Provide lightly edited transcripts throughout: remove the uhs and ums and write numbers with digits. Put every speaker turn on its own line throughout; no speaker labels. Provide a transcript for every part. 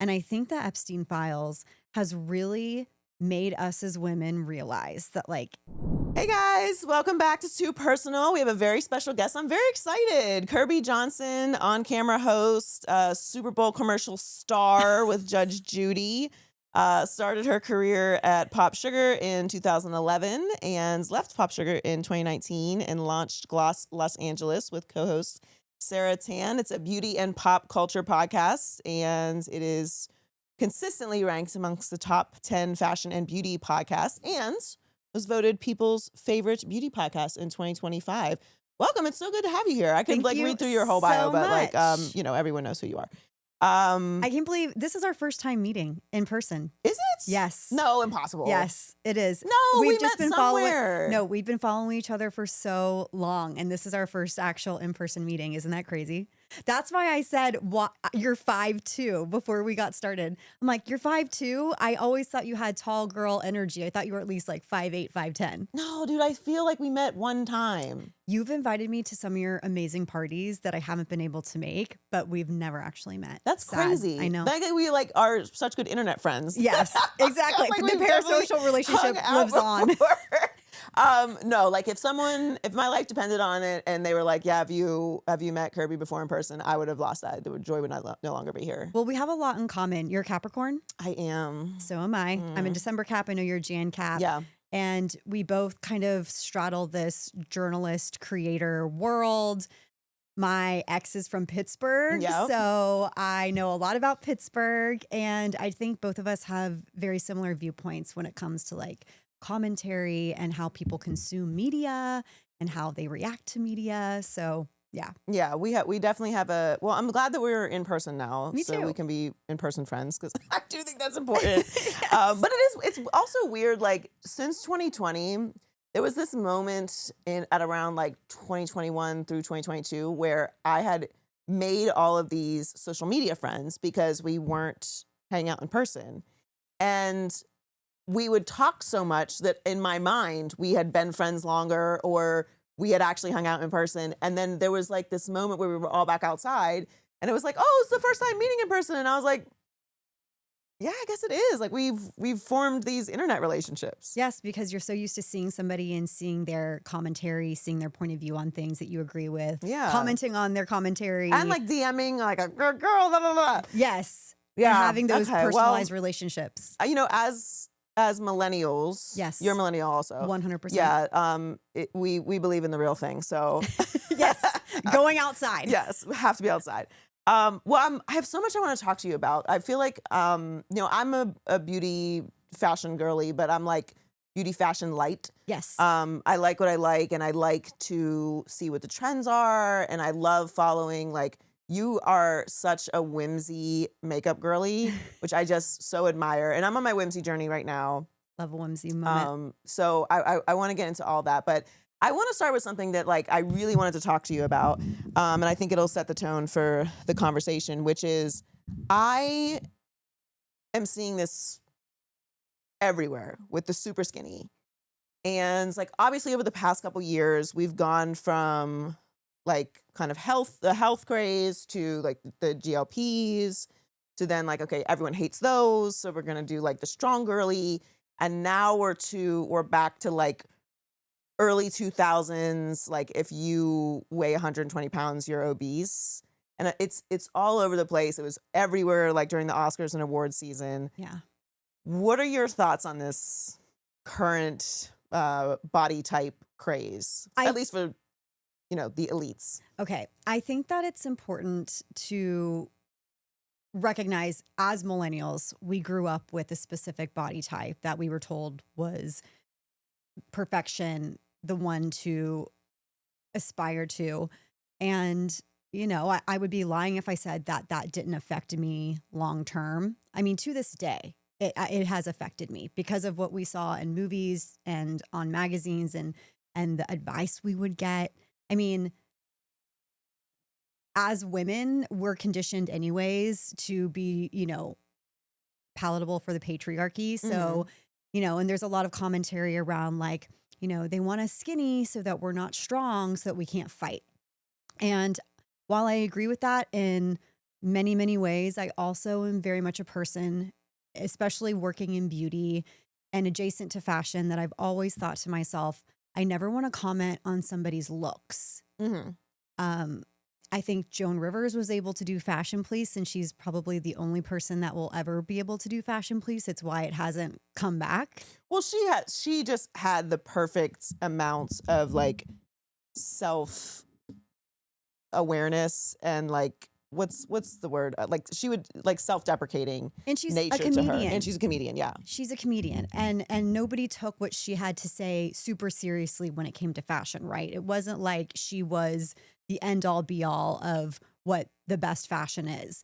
And I think the Epstein files has really made us as women realize that, like,
Hey guys, welcome back to Too Personal. We have a very special guest. I'm very excited. Kirbie Johnson, on-camera host, Super Bowl commercial star with Judge Judy. Started her career at Pop Sugar in 2011 and left Pop Sugar in 2019 and launched Gloss Los Angeles with co-host Sarah Tan. It's a beauty and pop culture podcast, and it is consistently ranked amongst the top 10 fashion and beauty podcasts and was voted people's favorite beauty podcast in 2025. Welcome. It's so good to have you here. I could
Thank you
read through your whole
so
bio, but
much.
everyone knows who you are.
I can't believe this is our first time meeting in person.
Is it?
Yes.
No, impossible.
Yes, it is.
No,
We've
we
just
met
been
somewhere.
No, we've been following each other for so long, and this is our first actual in-person meeting. Isn't that crazy? That's why I said, you're 5'2" before we got started. I'm like, you're 5'2"? I always thought you had tall girl energy. I thought you were at least like 5'8", 5'10".
No, dude, I feel like we met one time.
You've invited me to some of your amazing parties that I haven't been able to make, but we've never actually met.
That's
Sad.
crazy.
I know.
Like we are such good internet friends.
Yes, exactly.
Like,
the
we've definitely
parasocial relationship
hung out
lives on.
before. No, like if my life depended on it and they were like, yeah, have you met Kirbie before in person? I would have lost that. The joy would no longer be here.
Well, we have a lot in common. You're a Capricorn.
I am.
So am I. I'm a December Cap. I know you're a Jan Cap.
Yeah.
And we both kind of straddle this journalist creator world. My ex is from Pittsburgh,
Yep.
so I know a lot about Pittsburgh. And I think both of us have very similar viewpoints when it comes to like commentary and how people consume media and how they react to media. So yeah.
Yeah, we definitely have well, I'm glad that we're in person now.
Me
so
too.
we can be in person friends because I do think that's important.
Yes.
But it's also weird, like since 2020, there was this moment at around like 2021 through 2022 where I had made all of these social media friends because we weren't hanging out in person. And we would talk so much that in my mind, we had been friends longer or we had actually hung out in person. And then there was like this moment where we were all back outside and it was like, oh, it's the first time meeting in person. And I was like, yeah, I guess it is. Like we've formed these internet relationships.
Yes, because you're so used to seeing somebody and seeing their commentary, seeing their point of view on things that you agree with.
Yeah.
Commenting on their commentary.
And like DMing like a girl, blah, blah, blah.
Yes.
Yeah.
And having those
Okay,
personalized relationships.
As millennials,
Yes.
you're a millennial also.
100%.
Yeah. We believe in the real thing. So
Yes. Going outside.
yes, we have to be outside. I have so much I want to talk to you about. I feel like, I'm a beauty fashion girly, but I'm like beauty fashion light.
Yes.
I like what I like, and I like to see what the trends are, and I love following, like, you are such a whimsy makeup girly, which I just so admire. And I'm on my whimsy journey right now.
Love a whimsy moment.
So I want to get into all that, but I want to start with something that like I really wanted to talk to you about, and I think it'll set the tone for the conversation, which is I am seeing this everywhere with the super skinny, and like obviously over the past couple years we've gone from like kind of the health craze to like the GLPs to then like, okay, everyone hates those, so we're gonna do like the strong girly, and now we're back to like early 2000s, like if you weigh 120 pounds, you're obese. And it's all over the place. It was everywhere, like during the Oscars and awards season.
Yeah.
What are your thoughts on this current body type craze? At least for, the elites.
Okay. I think that it's important to recognize as millennials, we grew up with a specific body type that we were told was perfection, the one to aspire to. And, I would be lying if I said that didn't affect me long term. I mean, to this day, it has affected me because of what we saw in movies and on magazines and the advice we would get. I mean, as women, we're conditioned anyways to be, palatable for the patriarchy. So, and there's a lot of commentary around like, they want us skinny so that we're not strong, so that we can't fight. And while I agree with that in many, many ways. I also am very much a person, especially working in beauty and adjacent to fashion, that I've always thought to myself, I never want to comment on somebody's looks.
Mm-hmm.
I think Joan Rivers was able to do Fashion Police, and she's probably the only person that will ever be able to do Fashion Police. It's why it hasn't come back.
Well, she just had the perfect amounts of like self awareness and like what's the word, like she would like self-deprecating
And she's
nature
a
to her,
comedian.
and she's a comedian. Yeah,
She's a comedian, and nobody took what she had to say super seriously when it came to fashion, right? It wasn't like she was the end all be all of what the best fashion is.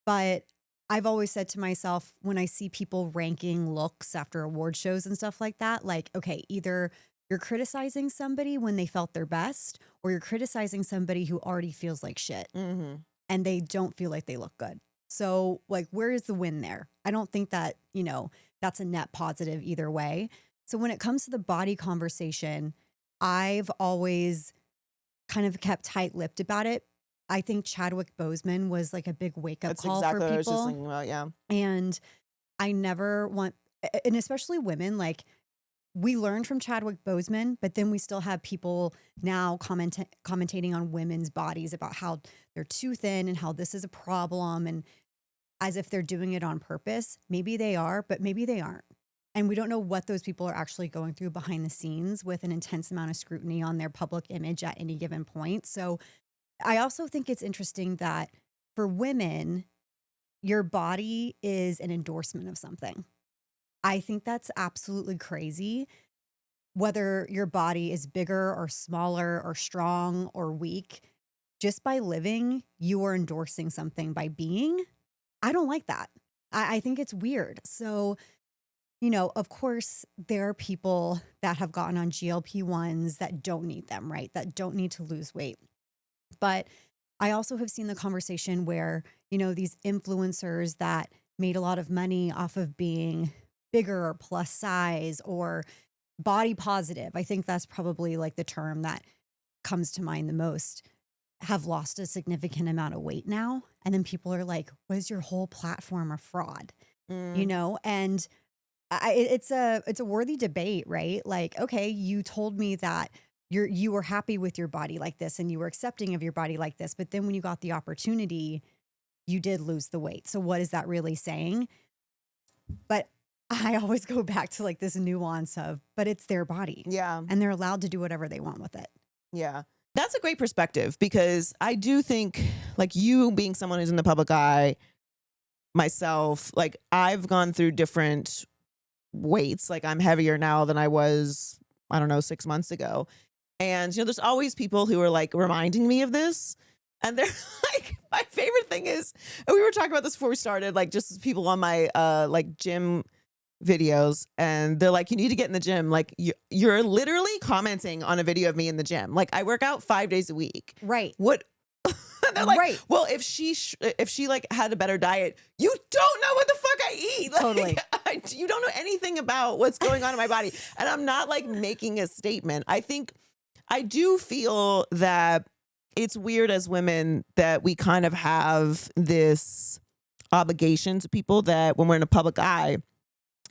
But I've always said to myself, when I see people ranking looks after award shows and stuff like that, like, okay, either you're criticizing somebody when they felt their best, or you're criticizing somebody who already feels like shit
mm-hmm.
and they don't feel like they look good. So, like, where is the win there? I don't think that, that's a net positive either way. So, when it comes to the body conversation, I've always kind of kept tight-lipped about it. I think Chadwick Boseman was like a big wake-up
That's
call
exactly
for
what I was just
people.
thinking about. Yeah,
And I never want, and especially women, like, we learned from Chadwick Boseman, but then we still have people now commentating on women's bodies about how they're too thin and how this is a problem, and as if they're doing it on purpose. Maybe they are, but maybe they aren't. And we don't know what those people are actually going through behind the scenes with an intense amount of scrutiny on their public image at any given point. So I also think it's interesting that for women, your body is an endorsement of something. I think that's absolutely crazy. Whether your body is bigger or smaller or strong or weak, just by living, you are endorsing something by being. I don't like that. I think it's weird. So, of course, there are people that have gotten on GLP-1s that don't need them, right? That don't need to lose weight. But I also have seen the conversation where, these influencers that made a lot of money off of being bigger or plus size or body positive. I think that's probably like the term that comes to mind the most, have lost a significant amount of weight now. And then people are like, was your whole platform a fraud? And it's a worthy debate, right? Like, okay, you told me that you were happy with your body like this and you were accepting of your body like this, but then when you got the opportunity, you did lose the weight. So what is that really saying? But I always go back to like this nuance of, but it's their body.
yeah,
And they're allowed to do whatever they want with it.
yeah. That's a great perspective, because I do think, like, you being someone who's in the public eye, myself, like, I've gone through different weights. Like, I'm heavier now than I was, I don't know, 6 months ago. And, there's always people who are like reminding me of this. And they're like, my favorite thing is, and we were talking about this before we started, like, just people on my like gym videos, and they're like, you need to get in the gym. Like, you're literally commenting on a video of me in the gym. Like, I work out 5 days a week.
Right.
What? They're like,
right.
Well, if she like had a better diet, you don't know what the fuck I eat. Like,
Totally.
You don't know anything about what's going on in my body. And I'm not like making a statement. I do feel that it's weird as women that we kind of have this obligation to people, that when we're in a public eye,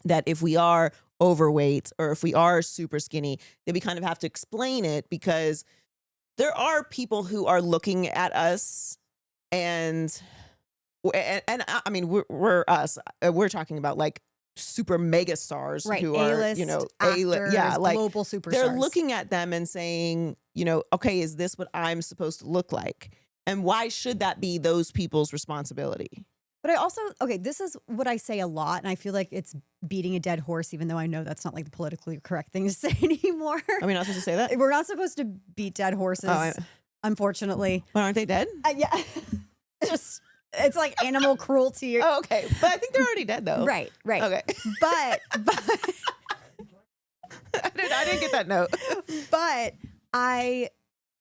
that if we are overweight or if we are super skinny, then we kind of have to explain it, because there are people who are looking at us, and I mean, we're us. We're talking about like super mega stars,
right.
who
A-list,
are,
actors,
yeah, like
global superstars.
they're looking at them and saying, okay, is this what I'm supposed to look like? And why should that be those people's responsibility?
But I also, okay, this is what I say a lot, and I feel like it's beating a dead horse, even though I know that's not like the politically correct thing to say anymore.
Are we not supposed to say that?
We're not supposed to beat dead horses, unfortunately.
Well, aren't they dead?
Yeah. It's like animal cruelty.
Oh, okay. But I think they're already dead, though.
Right.
Okay.
But
I didn't get that note.
But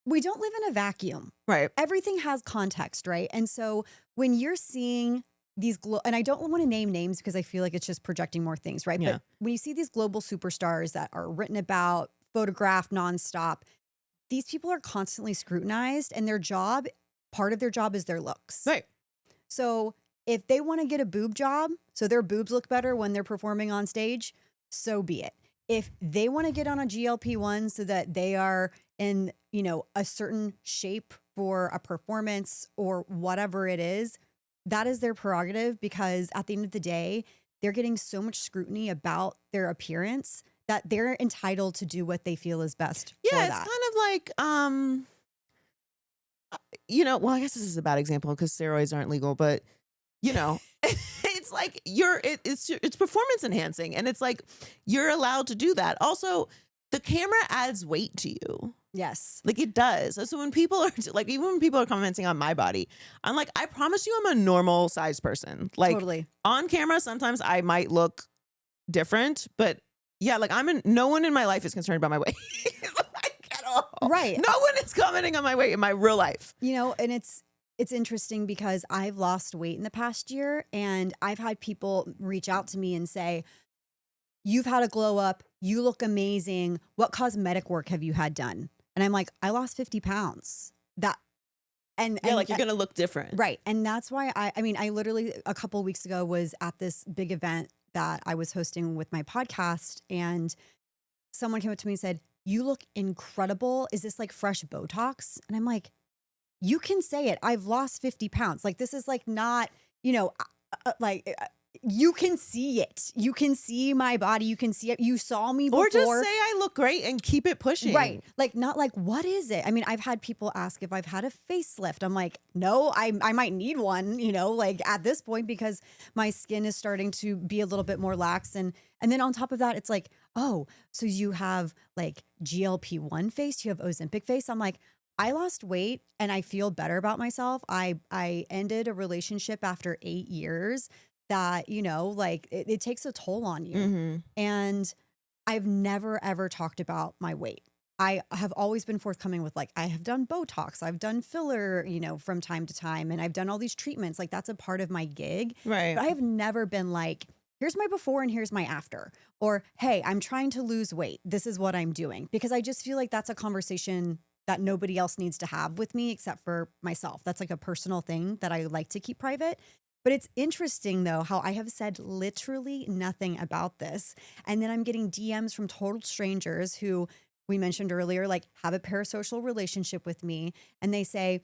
we don't live in a vacuum.
Right.
Everything has context, right? And so when you're seeing these, and I don't want to name names because I feel like it's just projecting more things, right?
Yeah.
But when you see these global superstars that are written about, photographed nonstop, these people are constantly scrutinized, and part of their job is their looks.
Right.
So if they want to get a boob job, so their boobs look better when they're performing on stage, so be it. If they want to get on a GLP-1 so that they are in, a certain shape for a performance or whatever it is, that is their prerogative, because at the end of the day, they're getting so much scrutiny about their appearance that they're entitled to do what they feel is best for
Yeah,
that.
it's kind of like, well, I guess this is a bad example because steroids aren't legal, but it's like it's performance enhancing, and it's like you're allowed to do that. Also, the camera adds weight to you.
Yes.
Like it does. So when people are like, even when people are commenting on my body, I'm like, I promise you I'm a normal sized person. Like
Totally.
on camera, sometimes I might look different, but yeah, like no one in my life is concerned about my weight. Like, at all.
Right.
No one is commenting on my weight in my real life.
And it's interesting because I've lost weight in the past year, and I've had people reach out to me and say, "You've had a glow up. You look amazing. What cosmetic work have you had done?" And I'm like, "I lost 50 pounds." And
like you're going to look different.
Right. And that's why I literally a couple of weeks ago was at this big event that I was hosting with my podcast, and someone came up to me and said, "You look incredible. Is this like fresh Botox?" And I'm like, you can say it. I've lost 50 pounds. Like, this is like not, you can see it. You can see my body. You can see it. You saw me before.
Or just say I look great and keep it pushing.
Right. Like, not like, what is it? I mean, I've had people ask if I've had a facelift. I'm like, no, I might need one, like at this point, because my skin is starting to be a little bit more lax. And then on top of that, it's like, oh, so you have like GLP-1 face, you have Ozempic face. I'm like, I lost weight and I feel better about myself. I ended a relationship after 8 years that, it takes a toll on you.
Mm-hmm.
And I've never, ever talked about my weight. I have always been forthcoming with like, I have done Botox, I've done filler, from time to time, and I've done all these treatments. Like, that's a part of my gig.
Right.
But I have never been like, here's my before and here's my after. Or, hey, I'm trying to lose weight. This is what I'm doing. Because I just feel like that's a conversation that nobody else needs to have with me except for myself. That's like a personal thing that I like to keep private. But it's interesting, though, how I have said literally nothing about this. And then I'm getting DMs from total strangers who we mentioned earlier, like have a parasocial relationship with me. And they say,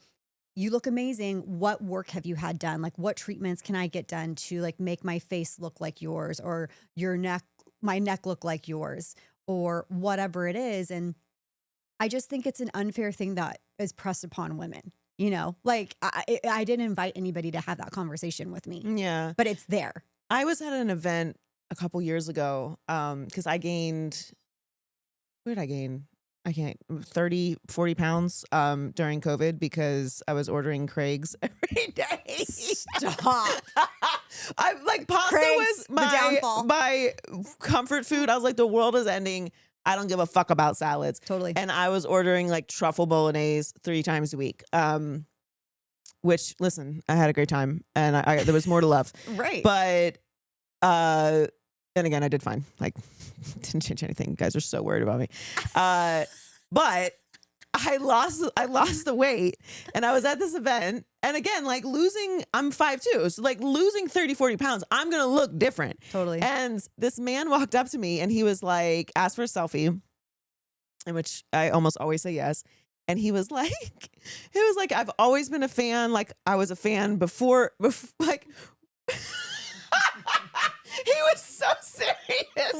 "You look amazing. What work have you had done? Like, what treatments can I get done to like make my face look like yours, or my neck look like yours, or whatever it is?" And I just think it's an unfair thing that is pressed upon women. Like I didn't invite anybody to have that conversation with me.
Yeah.
But it's there.
I was at an event a couple years ago because I gained, what did I gain? 30, 40 pounds during COVID because I was ordering Craig's every day.
Stop.
I like pasta
Craig's,
was
the downfall.
my comfort food. I was like, the world is ending. I don't give a fuck about salads.
Totally.
And I was ordering like truffle bolognese 3 times a week. Which, listen, I had a great time, and I there was more to love.
Right.
But and again, I did fine. Like, didn't change anything. You guys are so worried about me. But I lost the weight, and I was at this event, and again, like I'm 5'2", so like losing 30, 40 pounds, I'm gonna look different.
Totally.
And this man walked up to me, and he was like, asked for a selfie, in which I almost always say yes. And he was like, I've always been a fan. Like, I was a fan before like. He was so serious.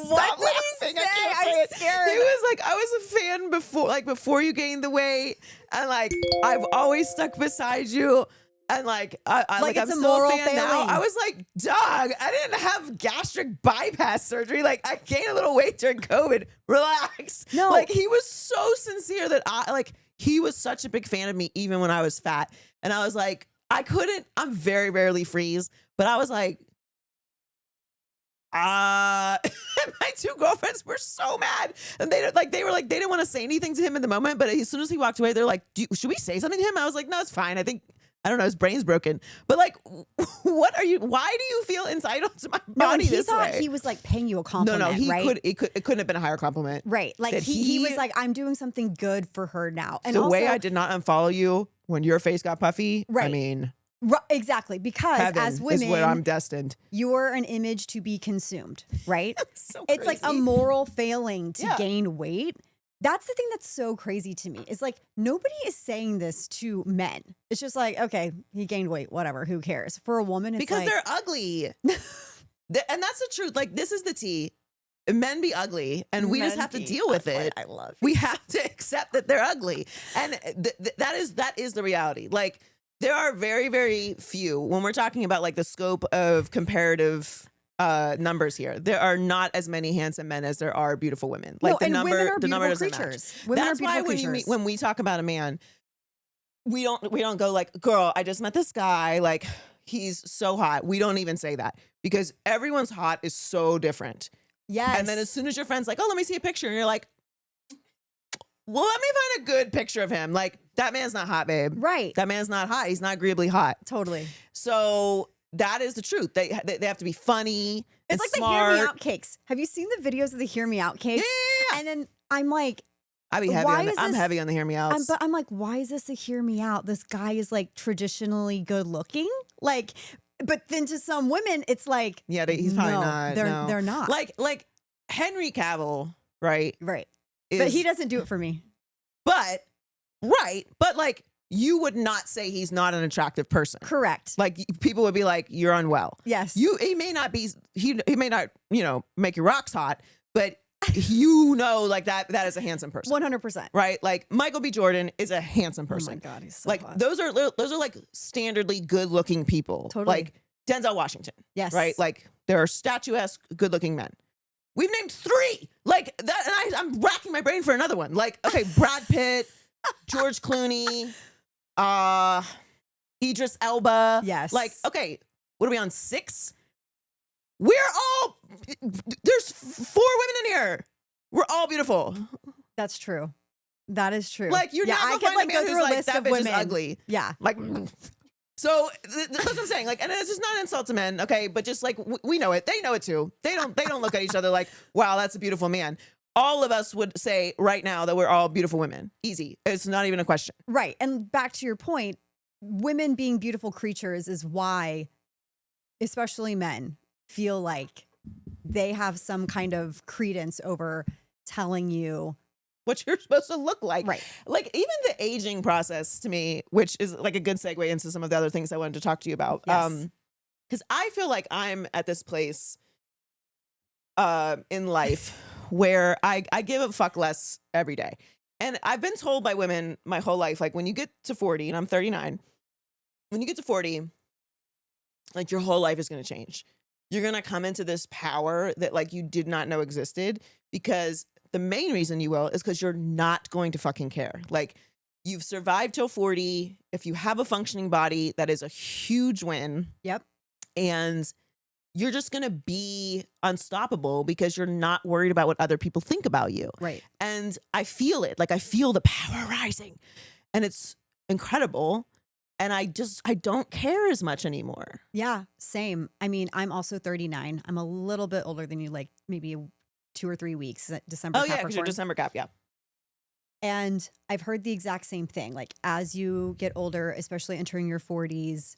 What did he say? I'm scared.
He was like, I was a fan before you gained the weight, and like I've always stuck beside you, and like I'm
it's a
still a
moral
fan now.
failing.
I was like, dog, I didn't have gastric bypass surgery. Like, I gained a little weight during COVID. Relax.
No.
Like, he was so sincere that he was such a big fan of me even when I was fat, and I was like, I'm very rarely freeze, but I was like. My 2 girlfriends were so mad, and they didn't want to say anything to him in the moment, but as soon as he walked away, they're like, should we say something to him? I was like, no, it's fine. I don't know, his brain's broken. But like, why do you feel entitled to my body this way?
He thought he was like paying you a compliment.
No,
right?
it couldn't have been a higher compliment.
Right. Like he was like, I'm doing something good for her now. And
the
also,
way I did not unfollow you when your face got puffy,
right.
I mean,
Exactly. Because
Heaven
as
is where I'm
women,
destined.
you're an image to be consumed, right?
So
It's like a
crazy.
moral failing to
Yeah.
gain weight. That's the thing that's so crazy to me. Is like nobody is saying this to men. It's just like, okay, he gained weight, whatever, who cares? For a woman, it's
Because
like
they're ugly. And that's the truth. Like, this is the tea. Men be ugly, and we just
men
have to
be
deal with
ugly.
it.
I love
We have to accept that they're ugly. And that is the reality. Like, there are very, very few, when we're talking about like the scope of comparative numbers here, there are not as many handsome men as there are beautiful women. Like,
no, and women are
the number
beautiful
doesn't match.
creatures. Women
That's
are
why
beautiful creatures.
when we talk about a man, we don't go like, girl, I just met this guy, like he's so hot. We don't even say that, because everyone's hot is so different.
Yes.
And then as soon as your friend's like, oh, let me see a picture, and you're like, well, let me find a good picture of him. Like, that man's not hot, babe.
Right.
That man's not hot. He's not agreeably hot.
Totally.
So that is the truth. They have to be funny.
It's like
smart.
the Hear Me Out cakes. Have you seen the videos of the Hear Me Out cakes?
Yeah.
And then I'm like,
I be heavy
why
on
is
I'm
this-
heavy on the hear me outs.
but I'm like, why is this a Hear Me Out? This guy is like traditionally good looking. Like, but then to some women, it's like,
yeah, he's probably
no,
not.
They're not.
Like Henry Cavill, right?
Right. But he doesn't do it for me.
But like, you would not say he's not an attractive person.
Correct.
Like, people would be like, you're unwell.
Yes.
He may not be, he may not, make your rocks hot, but like that is a handsome person.
100%.
Right? Like, Michael B. Jordan is a handsome person.
Oh my God, he's so
like
hot.
those are like standardly good looking people.
Totally.
Like Denzel Washington.
Yes.
Right? Like, there are statuesque good looking men. We've named 3. Like that, and I'm racking my brain for another one. Like, okay, Brad Pitt, George Clooney, Idris Elba.
Yes.
Like, okay, what are we on, 6? There's 4 women in here. We're all beautiful.
That's true. That is true.
Like, you're not
I
gonna
could
find
like
a
go
man
through
who's
a
like,
list
that
of
bitch is
women.
ugly.
Yeah.
Like, so that's what I'm saying. Like, and it's just not an insult to men, okay? But just like, we know it. They know it too. They don't look at each other like, wow, that's a beautiful man. All of us would say right now that we're all beautiful women. Easy. It's not even a question.
Right. And back to your point, women being beautiful creatures is why, especially men, feel like they have some kind of credence over telling you
what you're supposed to look like.
Right.
Like, even the aging process to me, which is like a good segue into some of the other things I wanted to talk to you about.
Yes.
Because I feel like I'm at this place in life where I give a fuck less every day. And I've been told by women my whole life, like, when you get to 40, and I'm 39, when you get to 40, like, your whole life is going to change. You're going to come into this power that, like, you did not know existed, because the main reason you will is because you're not going to fucking care. Like, you've survived till 40. If you have a functioning body, that is a huge win.
Yep.
And you're just going to be unstoppable because you're not worried about what other people think about you.
Right.
And I feel it. Like, I feel the power rising, and it's incredible. And I don't care as much anymore.
Yeah, same. I mean, I'm also 39. I'm a little bit older than you, like maybe 2 or 3 weeks. December.
Oh, yeah, because you're
Capricorn.
December Cap, yeah.
And I've heard the exact same thing. Like, as you get older, especially entering your 40s,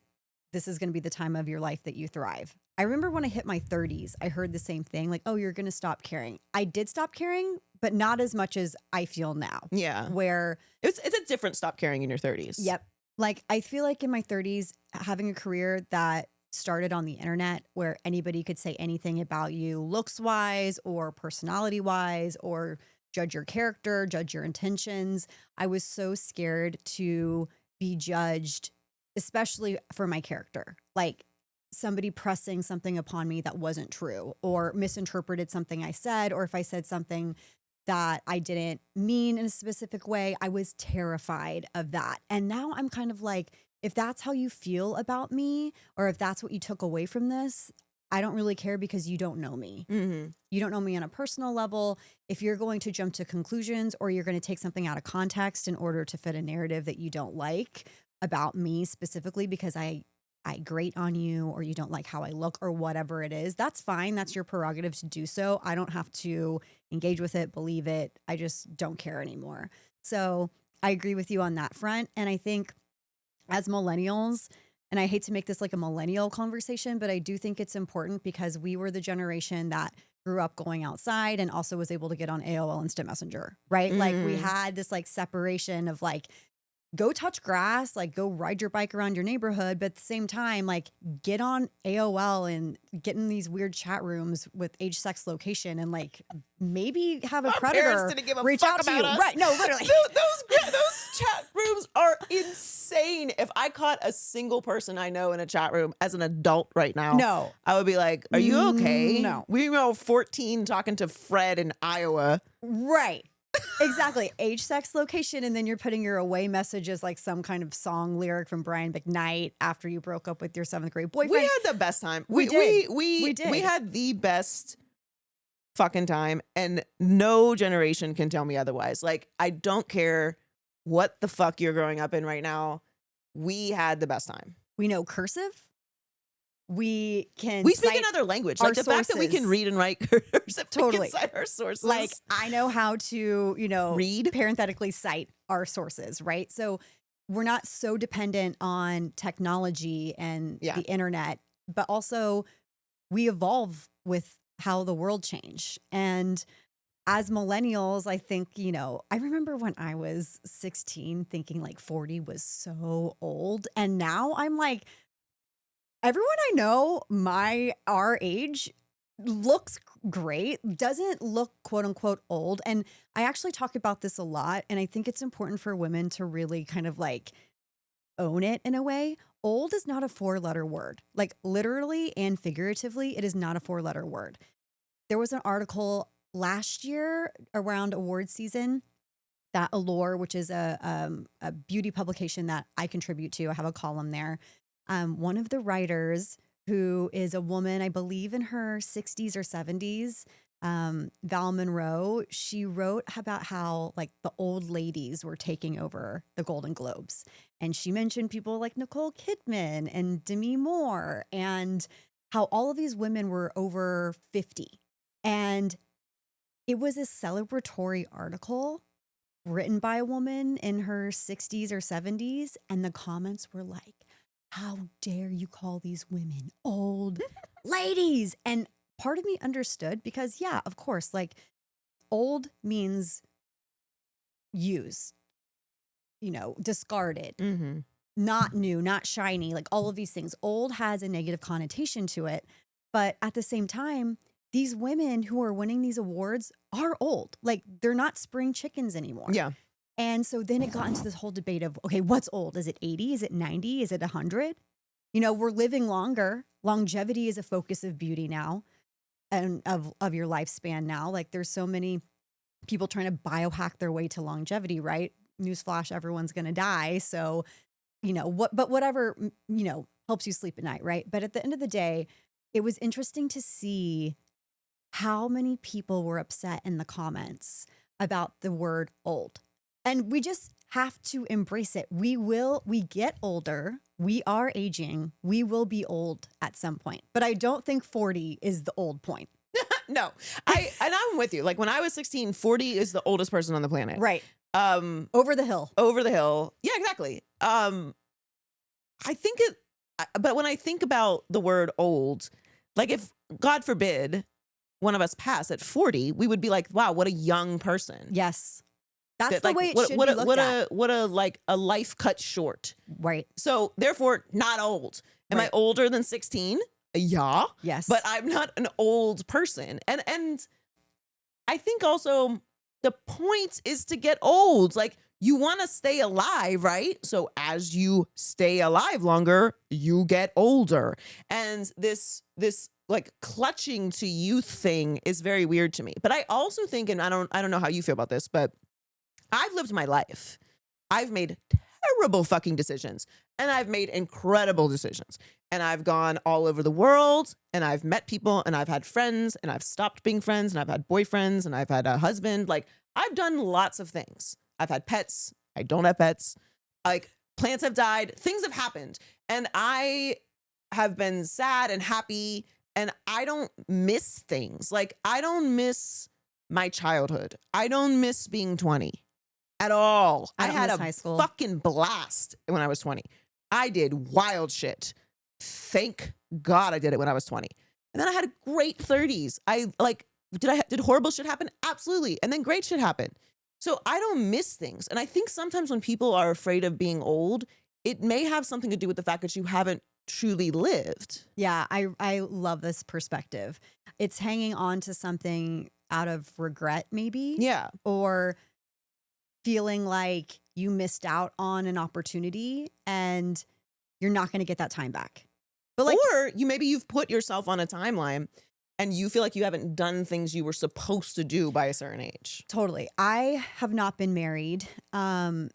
this is going to be the time of your life that you thrive. I remember when I hit my 30s, I heard the same thing. Like, oh, you're going to stop caring. I did stop caring, but not as much as I feel now.
Yeah.
Where
It's a different stop caring in your 30s.
Yep. Like, I feel like in my 30s, having a career that started on the internet where anybody could say anything about you looks wise or personality wise or judge your character, judge your intentions. I was so scared to be judged, especially for my character. Like, somebody pressing something upon me that wasn't true or misinterpreted something I said, or if I said something that I didn't mean in a specific way, I was terrified of that. And now I'm kind of like, if that's how you feel about me, or if that's what you took away from this, I don't really care, because you don't know me.
Mm-hmm.
You don't know me on a personal level. If you're going to jump to conclusions, or you're going to take something out of context in order to fit a narrative that you don't like about me specifically because I grate on you, or you don't like how I look, or whatever it is, that's fine. That's your prerogative to do so. I don't have to engage with it, believe it. I just don't care anymore. So I agree with you on that front. And I think as millennials, and I hate to make this like a millennial conversation, but I do think it's important because we were the generation that grew up going outside and also was able to get on AOL Instant Messenger, right? Like we had this like separation of like, go touch grass, like go ride your bike around your neighborhood, but at the same time, like get on AOL and get in these weird chat rooms with age, sex, location, and like maybe have a
Our
predator
parents didn't give a
reach
fuck
out to you.
about us.
Right? No, literally.
Those chat rooms are insane. If I caught a single person I know in a chat room as an adult right now,
No.
I would be like, "Are you okay?"
No.
We were 14 talking to Fred in Iowa.
Right. Exactly. Age, sex, location, and then you're putting your away message as like some kind of song lyric from Brian McKnight after you broke up with your 7th grade boyfriend.
We had the best time.
We did.
We
did.
We had the best fucking time, and no generation can tell me otherwise. Like, I don't care what the fuck you're growing up in right now. We had the best time.
We know cursive. We can.
We speak
cite
another language.
our
Like the fact that we can
sources.
read and write cursive,
Totally.
we can cite our sources.
Like I know how to,
Read.
parenthetically cite our sources, right? So we're not so dependent on technology and
Yeah.
the internet, but also we evolve with how the world changed. And as millennials, I think, I remember when I was 16 thinking like 40 was so old. And now I'm like, everyone I know our age looks great, doesn't look quote unquote old. And I actually talk about this a lot. And I think it's important for women to really kind of like own it in a way. Old is not a 4-letter word. Like literally and figuratively, it is not a 4-letter word. There was an article last year around award season that Allure, which is a beauty publication that I contribute to, I have a column there. One of the writers, who is a woman, I believe in her 60s or 70s, Val Monroe, she wrote about how like the old ladies were taking over the Golden Globes. And she mentioned people like Nicole Kidman and Demi Moore and how all of these women were over 50. And it was a celebratory article written by a woman in her 60s or 70s. And the comments were like, how dare you call these women old ladies? And part of me understood because, yeah, of course, like old means used, discarded, not new, not shiny, like all of these things. Old has a negative connotation to it. But at the same time, these women who are winning these awards are old. Like they're not spring chickens anymore.
Yeah.
And so then it got into this whole debate of, okay, what's old? Is it 80? Is it 90? Is it 100? We're living longer. Longevity is a focus of beauty now and of your lifespan now. Like there's so many people trying to biohack their way to longevity, right? Newsflash, everyone's going to die. So, whatever, helps you sleep at night, right? But at the end of the day, it was interesting to see how many people were upset in the comments about the word old. And we just have to embrace it. We get older. We are aging. We will be old at some point. But I don't think 40 is the old point.
No, I'm with you. Like when I was 16, 40 is the oldest person on the planet.
Right. Over the hill.
Over the hill. Yeah, exactly. I think but when I think about the word old, like if God forbid one of us pass at 40, we would be like, wow, what a young person.
Yes. That's the
like,
way it should be looked at.
What a life cut short.
Right.
So therefore, not old. Am I older than 16? Yeah.
Yes.
But I'm not an old person. And I think also the point is to get old. Like you want to stay alive, right? So as you stay alive longer, you get older. And this like clutching to youth thing is very weird to me. But I also think, and I don't know how you feel about this, but I've lived my life. I've made terrible fucking decisions and I've made incredible decisions. And I've gone all over the world and I've met people and I've had friends and I've stopped being friends and I've had boyfriends and I've had a husband. Like I've done lots of things. I've had pets. I don't have pets. Like plants have died. Things have happened. And I have been sad and happy and I don't miss things. Like I don't miss my childhood. I don't miss being 20. At all. I had a
high school.
fucking blast when I was 20. I did wild shit. Thank God I did it when I was 20. And then I had great 30s. I like, did horrible shit happen? Absolutely. And then great shit happened. So I don't miss things. And I think sometimes when people are afraid of being old, it may have something to do with the fact that you haven't truly lived.
Yeah, I love this perspective. It's hanging on to something out of regret, maybe.
Yeah.
Or feeling like you missed out on an opportunity and you're not going to get that time back. But like,
or maybe you've put yourself on a timeline and you feel like you haven't done things you were supposed to do by a certain age.
Totally. I have not been married. And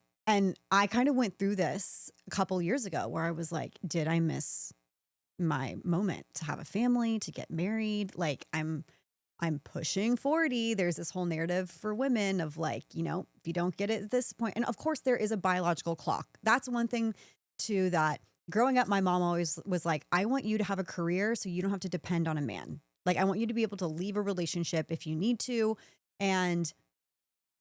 I kind of went through this a couple years ago where I was like, did I miss my moment to have a family, to get married? Like I'm pushing 40. There's this whole narrative for women of like, you know, if you don't get it at this point. And of course there is a biological clock. That's one thing too, that growing up, my mom always was like, I want you to have a career so you don't have to depend on a man. Like I want you to be able to leave a relationship if you need to. And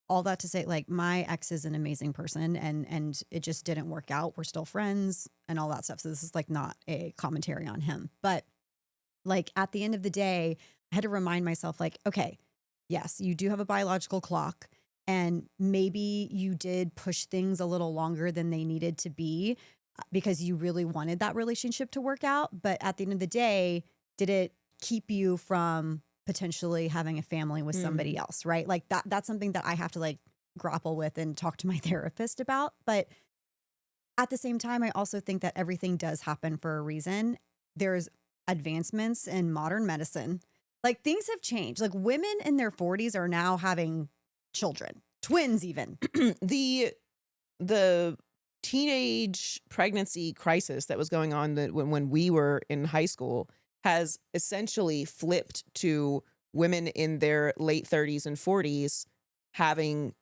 all that to say, like my ex is an amazing person and it just didn't work out. We're still friends and all that stuff. So this is like not a commentary on him, but like at the end of the day, I had to remind myself like, okay, yes, you do have a biological clock and maybe you did push things a little longer than they needed to be because you really wanted that relationship to work out. But at the end of the day, did it keep you from potentially having a family with somebody else, right? Like that's something that I have to like grapple with and talk to my therapist about. But at the same time, I also think that everything does happen for a reason. There's advancements in modern medicine. Like things have changed. Like women in their 40s are now having children, twins even.
The teenage pregnancy crisis that was going on when we were in high school has essentially flipped to women in their late 30s and 40s having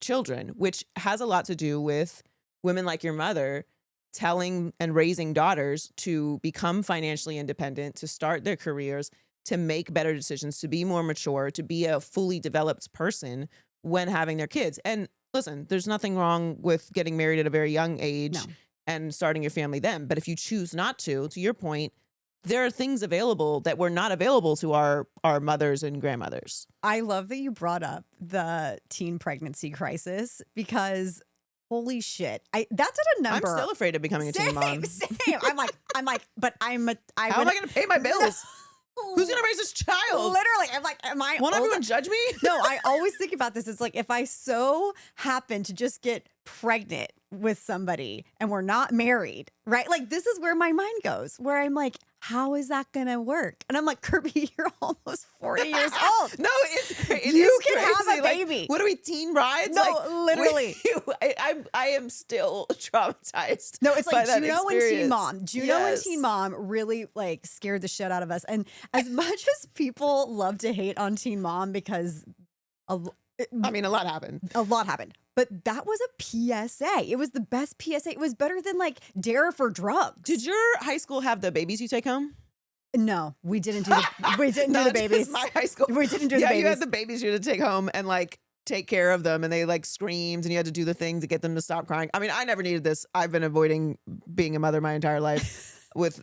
children, which has a lot to do with women like your mother telling and raising daughters to become financially independent, to start their careers, to make better decisions, to be more mature, to be a fully developed person when having their kids. And listen, there's nothing wrong with getting married at a very young age and starting your family then. But if you choose not to your point, there are things available that were not available to our mothers and grandmothers.
I love that you brought up the teen pregnancy crisis because holy shit, that's at a number.
I'm still afraid of becoming a teen mom.
Same. I'm like, but
how am I going to pay my bills? Who's going to raise this child?
Literally, I'm like, am I?
Won't everyone judge me?
No, I always think about this. It's like if I so happen to just get pregnant with somebody and we're not married, right? Like this is where my mind goes, where I'm like, how is that going to work? And I'm like, Kirbie, you're almost 40 years old.
No, it
you
is
can
crazy.
have a baby.
Like, what are we, teen brides?
No,
like,
literally.
I am still traumatized.
No, it's like Juno and Teen
experience.
Mom. Juno and Teen Mom really like scared the shit out of us. And as much as people love to hate on Teen Mom because
a lot happened.
A lot happened. But that was a PSA. It was the best PSA. It was better than like Dare for Drugs.
Did your high school have the babies you take home?
No, we didn't do the babies.
My high school.
We didn't do the babies.
Yeah, you had the babies you had to take home and like take care of them, and they like screamed and you had to do the thing to get them to stop crying. I mean, I never needed this. I've been avoiding being a mother my entire life with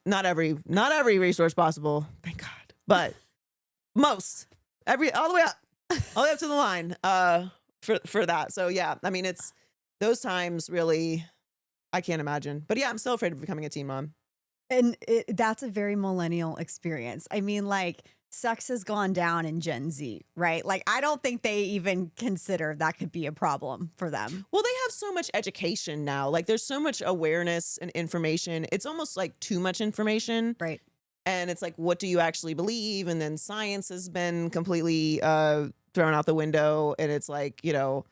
not every resource possible. Thank God. But most. All the way up to the line for that. So yeah, I mean, it's those times really, I can't imagine. But yeah, I'm still afraid of becoming a teen mom.
And that's a very millennial experience. I mean, like sex has gone down in Gen Z, right? Like, I don't think they even consider that could be a problem for them.
Well, they have so much education now. Like there's so much awareness and information. It's almost like too much information.
Right.
And it's like, what do you actually believe? And then science has been completely thrown out the window. And it's like, you know,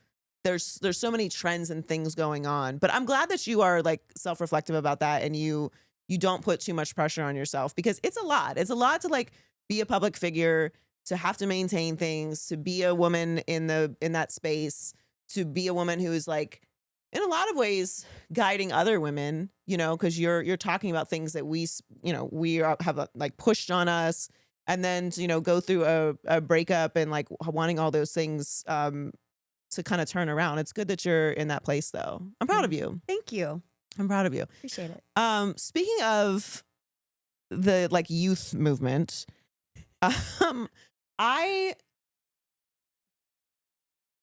there's so many trends and things going on. But I'm glad that you are like self-reflective about that and you don't put too much pressure on yourself because it's a lot. It's a lot to like be a public figure, to have to maintain things, to be a woman in that space, to be a woman who is like, in a lot of ways, guiding other women, you know, because you're talking about things that we have like pushed on us, and then to, you know, go through a breakup and like wanting all those things to kind of turn around. It's good that you're in that place, though. I'm proud of you.
Thank you.
I'm proud of you.
Appreciate it.
Speaking of the like youth movement, I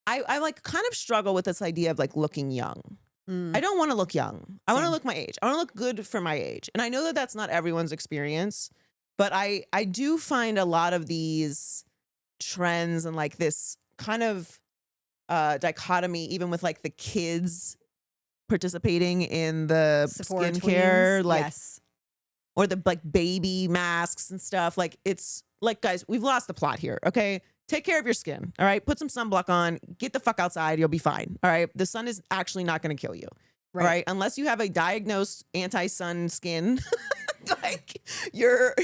like kind of struggle with this idea of like looking young. I don't want to look young. I want to
Same.
look my age. I want to look good for my age. And I know that that's not everyone's experience, but I do find a lot of these trends and like this kind of dichotomy, even with like the kids participating in the
Sephora
skincare,
tweens,
like,
yes.
or the like baby masks and stuff. Like, it's like, guys, we've lost the plot here. Okay. Take care of your skin. All right. Put some sunblock on, get the fuck outside. You'll be fine. All right. The sun is actually not going to kill you.
Right.
All right. Unless you have a diagnosed anti-sun skin. Like your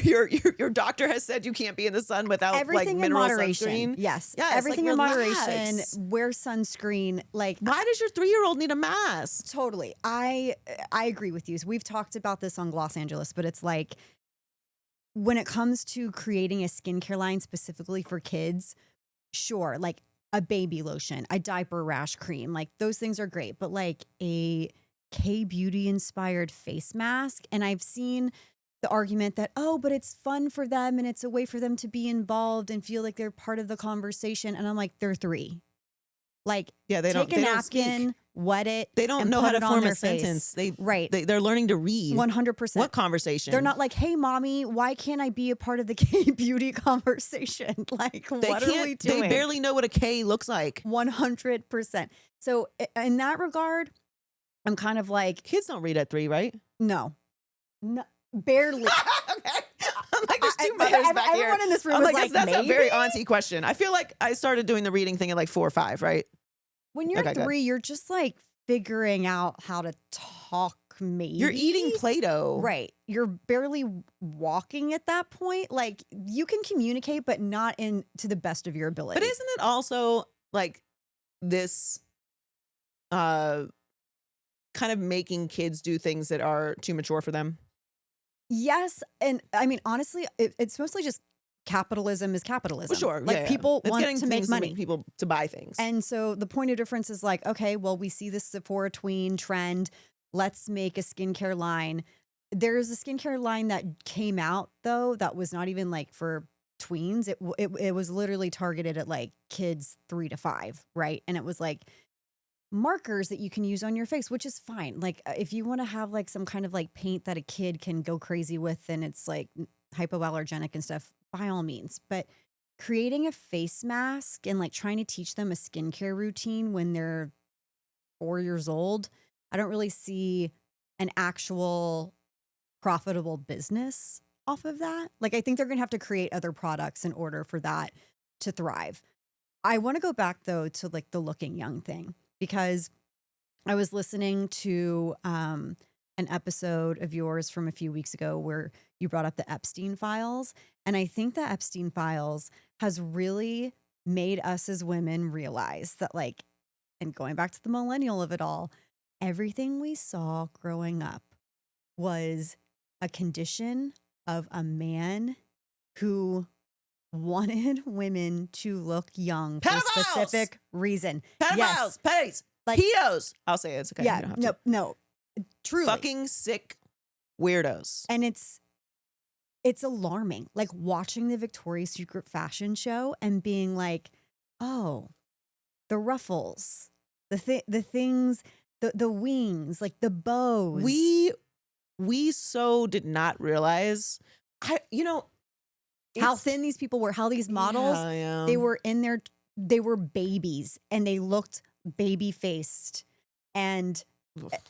doctor has said you can't be in the sun without
Everything
like
in
mineral
moderation.
sunscreen.
Yes.
Yes,
Everything
like,
in
relax.
moderation. Wear sunscreen. Like,
Why does your 3-year-old need a mask?
totally. I agree with you. So we've talked about this on Los Angeles, but it's like when it comes to creating a skincare line specifically for kids, sure, like a baby lotion, a diaper rash cream, like those things are great. But like a K-beauty inspired face mask, and I've seen the argument that, oh, but it's fun for them and it's a way for them to be involved and feel like they're part of the conversation. And I'm like, they're 3. Like,
Yeah, they
take
don't.
a
They don't
napkin,
speak.
wet it.
They don't
and
know
put
how to
it on
form
their
a sentence.
face.
They
Right.
They're learning to read.
100%.
What conversation?
They're not like, hey, mommy, why can't I be a part of the K-beauty conversation? Like,
They
what are we
can't.
doing?
They barely know what a K looks like.
100%. So in that regard, I'm kind of like,
Kids don't read at 3, right?
no, barely.
Okay. I'm like, there's two mothers back here.
Everyone in this room
I'm
is
like,
like,
that's a
maybe?
very auntie question. I feel like I started doing the reading thing at like 4 or 5, right?
When you're
Okay, good.
3, you're just like figuring out how to talk, maybe.
You're eating Play-Doh.
Right. You're barely walking at that point. Like, you can communicate, but not in to the best of your ability.
But isn't it also like this kind of making kids do things that are too mature for them?
Yes. And I mean, honestly, it's mostly just capitalism is capitalism.
Well, sure.
Like,
yeah,
people
it's
want
getting
to make
things
money.
people to buy things.
And so the point of difference is like, okay, well, we see this Sephora tween trend. Let's make a skincare line. There's a skincare line that came out, though, that was not even like for tweens. It was literally targeted at like kids 3 to 5, right? And it was like markers that you can use on your face, which is fine. Like, if you want to have like some kind of like paint that a kid can go crazy with and it's like hypoallergenic and stuff, by all means. But creating a face mask and like trying to teach them a skincare routine when they're 4 years old, I don't really see an actual profitable business off of that. Like, I think they're going to have to create other products in order for that to thrive. I want to go back though to like the looking young thing, because I was listening to an episode of yours from a few weeks ago where you brought up the Epstein files. And I think the Epstein files has really made us as women realize that, like, and going back to the millennial of it all, everything we saw growing up was a condition of a man who wanted women to look young for a
Pedophiles!
specific reason.
Pedophiles,
Yes.
pedophiles,
Like-
pedos. I'll say it. It's okay. You
Yeah,
don't have
no,
to.
no, truly.
Fucking sick weirdos.
And it's alarming, like watching the Victoria's Secret fashion show and being like, oh, the ruffles, the things, the wings, like the bows.
We so did not realize,
how
it's-
thin these people were, how these models,
Yeah.
they were babies and they looked baby faced. And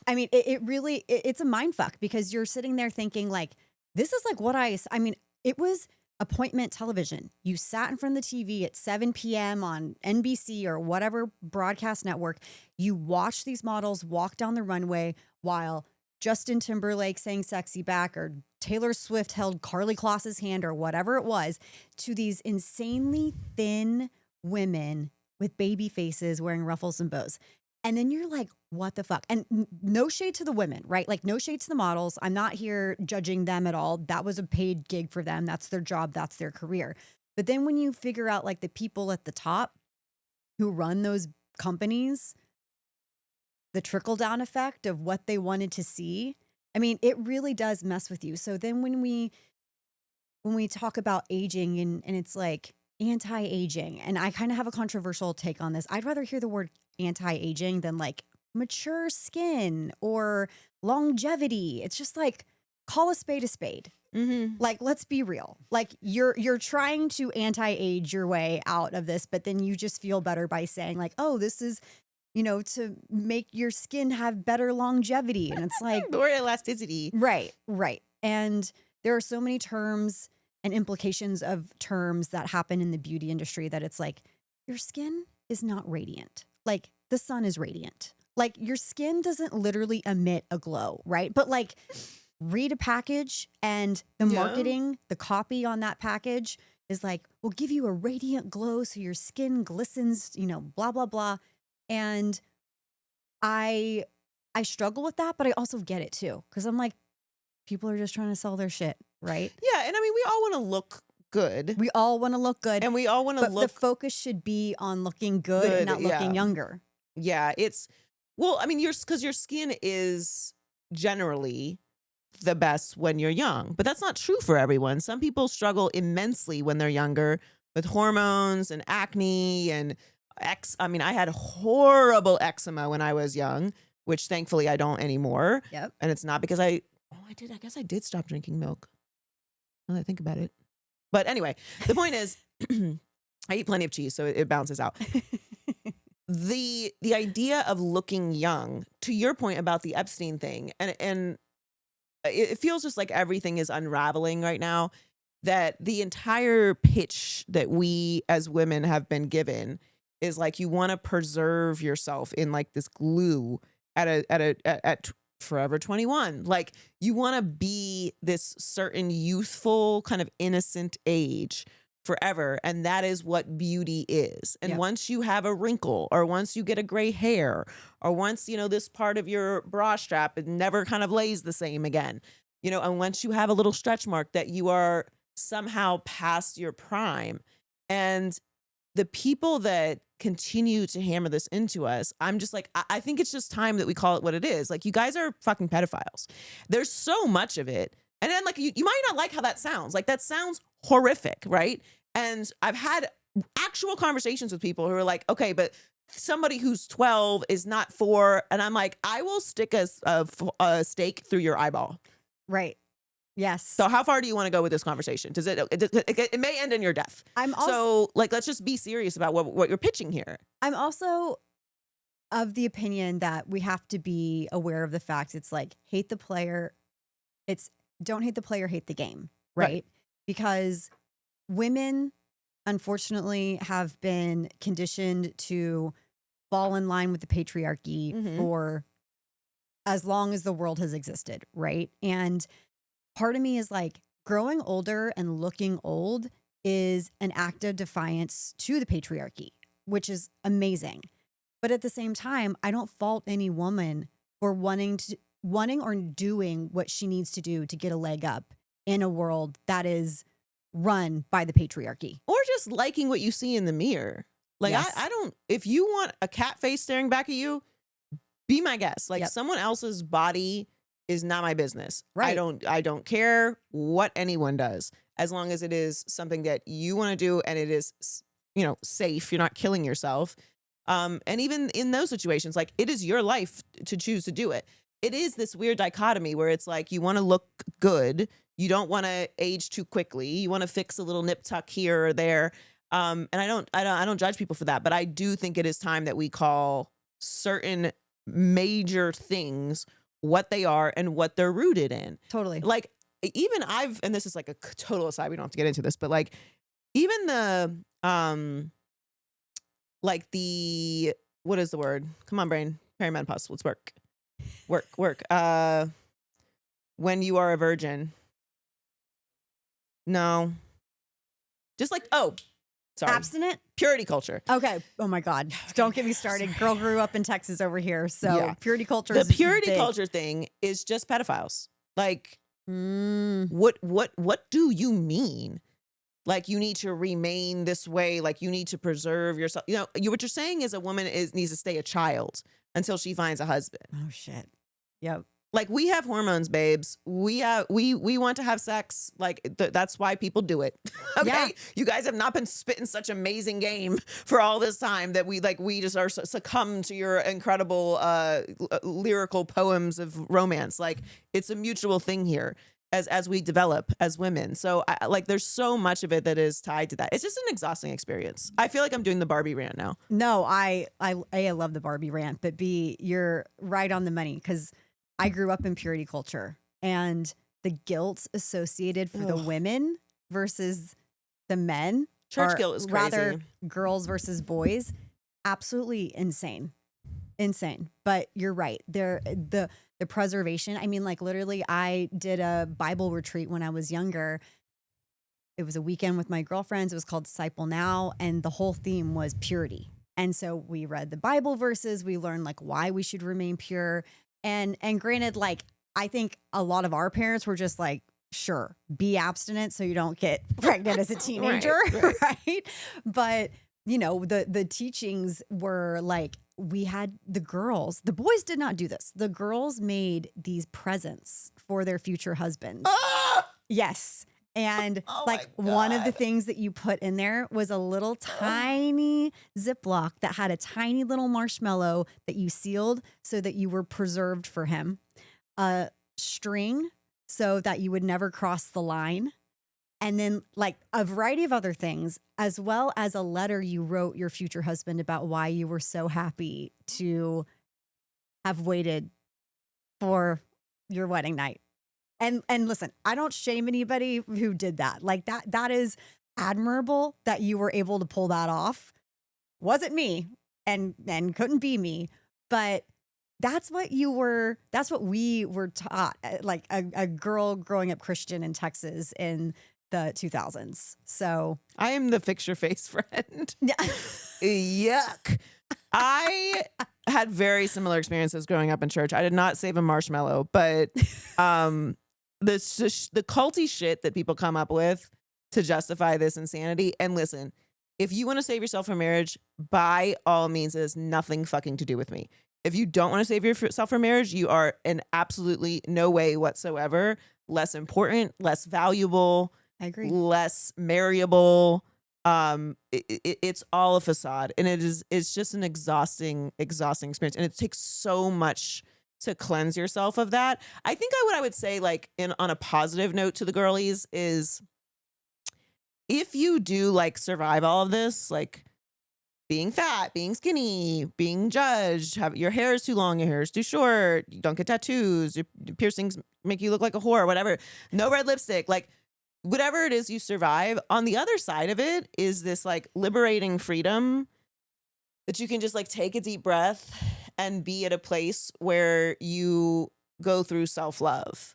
I mean, it really, it's a mind fuck, because you're sitting there thinking like, this is like what I mean, it was appointment television. You sat in front of the TV at 7 p.m. on NBC or whatever broadcast network. You watched these models walk down the runway while Justin Timberlake sang Sexy Back or Taylor Swift held Carly Kloss's hand or whatever it was, to these insanely thin women with baby faces wearing ruffles and bows. And then you're like, what the fuck? And no shade to the women, right? Like, no shade to the models. I'm not here judging them at all. That was a paid gig for them. That's their job. That's their career. But then when you figure out like the people at the top who run those companies, the trickle down effect of what they wanted to see. I mean, it really does mess with you. So then when we talk about aging and it's like anti-aging, and I kind of have a controversial take on this. I'd rather hear the word anti-aging than like mature skin or longevity. It's just like, call a spade a spade.
Mm-hmm.
Like, let's be real. Like, you're trying to anti-age your way out of this, but then you just feel better by saying like, oh, this is, to make your skin have better longevity. And it's like,
or elasticity.
right. And there are so many terms and implications of terms that happen in the beauty industry that it's like, your skin is not radiant. Like, the sun is radiant. Like, your skin doesn't literally emit a glow, right? But like, read a package and the marketing, the copy on that package is like, we'll give you a radiant glow so your skin glistens, blah, blah, blah. And I struggle with that, but I also get it too. Cause I'm like, people are just trying to sell their shit, right?
Yeah. And I mean, we all want to look good.
We all want to look good.
And we all want to
but
look.
the focus should be on looking good and not looking younger.
Yeah. Well, I mean, because your skin is generally the best when you're young, but that's not true for everyone. Some people struggle immensely when they're younger with hormones and acne and I mean, I had horrible eczema when I was young, which thankfully I don't anymore.
Yep.
And it's not because I guess I did stop drinking milk. Now that I think about it. But anyway, the point is I eat plenty of cheese, so it balances out. The idea of looking young, to your point about the Epstein thing, and it feels just like everything is unraveling right now, that the entire pitch that we as women have been given is like, you want to preserve yourself in like this glue at forever 21. Like, you want to be this certain youthful kind of innocent age forever. And that is what beauty is. And once you have a wrinkle, or once you get a gray hair, or once, this part of your bra strap, it never kind of lays the same again, and once you have a little stretch mark, that you are somehow past your prime. And the people that continue to hammer this into us, I'm just like, I think it's just time that we call it what it is. Like, you guys are fucking pedophiles. There's so much of it. And then like, you might not like how that sounds. Like, that sounds horrific, right? And I've had actual conversations with people who are like, okay, but somebody who's 12 is not 4. And I'm like, I will stick a stake through your eyeball.
Right. Yes.
So how far do you want to go with this conversation? Does it may end in your death. So like, let's just be serious about what you're pitching here. I'm
also of the opinion that we have to be aware of the fact it's like, hate the player. It's don't hate the player, hate the game. Right? Because women, unfortunately, have been conditioned to fall in line with the patriarchy for as long as the world has existed, right? And part of me is like, growing older and looking old is an act of defiance to the patriarchy, which is amazing. But at the same time, I don't fault any woman for wanting or doing what she needs to do to get a leg up in a world that is run by the patriarchy.
Or just liking what you see in the mirror. Like, I don't, if you want a cat face staring back at you, be my guest. Like, someone else's body is not my business.
Right.
I don't care what anyone does, as long as it is something that you want to do and it is, safe. You're not killing yourself. And even in those situations, like, it is your life to choose to do it. It is this weird dichotomy where it's like, you want to look good. You don't want to age too quickly. You want to fix a little nip tuck here or there. And I don't judge people for that, but I do think it is time that we call certain major things what they are and what they're rooted in.
Totally.
Like, even and this is like a total aside, we don't have to get into this, but like, even what is the word? Come on, brain. Perimenopause. Let's work. When you are a virgin. No. Just like, sorry.
Abstinent?
Purity culture.
Okay. Oh my God. Don't get me started. Girl grew up in Texas over here. So purity culture is
the purity
big.
culture thing is just pedophiles. Like, what do you mean? like you need to remain this way, like you need to preserve yourself. What you're saying is a woman needs to stay a child until she finds a husband.
Oh shit. Yep.
Like we have hormones, babes. We want to have sex. Like that's why people do it. Okay,
Yeah.
you guys have not been spitting such amazing game for all this time that we just are succumb to your incredible lyrical poems of romance. Like it's a mutual thing here as we develop as women. So like there's so much of it that is tied to that. It's just an exhausting experience. I feel like I'm doing the Barbie rant now.
No, I love the Barbie rant, but B, you're right on the money because I grew up in purity culture and the guilt associated for the women versus the men,
Church guilt is crazy.
rather girls versus boys, absolutely insane. But you're right. The preservation. I mean, like literally, I did a Bible retreat when I was younger. It was a weekend with my girlfriends. It was called Disciple Now, and the whole theme was purity. And so we read the Bible verses. We learned like why we should remain pure. And granted, like I think a lot of our parents were just like, sure, be abstinent so you don't get pregnant as a teenager, right? But the teachings were like we had the girls. The boys did not do this. The girls made these presents for their future husbands.
Ah!
Yes. And
my
one of the
God.
things that you put in there was a little tiny Ziploc that had a tiny little marshmallow that you sealed so that you were preserved for him. A string so that you would never cross the line. And then like a variety of other things, as well as a letter you wrote your future husband about why you were so happy to have waited for your wedding night. And listen, I don't shame anybody who did that. Like that is admirable that you were able to pull that off. Wasn't me and couldn't be me, but that's what we were taught, like a girl growing up Christian in Texas in the 2000s. So
I am the fix your face friend.
yeah.
Yuck. I had very similar experiences growing up in church. I did not save a marshmallow, but the culty shit that people come up with to justify this insanity. And listen, if you want to save yourself from marriage, by all means, it has nothing fucking to do with me. If you don't want to save yourself from marriage, you are in absolutely no way whatsoever less important, less valuable,
I agree.
less marryable. It's all a facade, and it's just an exhausting experience, and it takes so much to cleanse yourself of that. I think what I would say, like on a positive note to the girlies, is if you do like survive all of this, like being fat, being skinny, being judged, your hair is too long, your hair is too short, you don't get tattoos, your piercings make you look like a whore, whatever, no red lipstick, like whatever it is you survive, on the other side of it is this like liberating freedom that you can just like take a deep breath and be at a place where you go through self-love.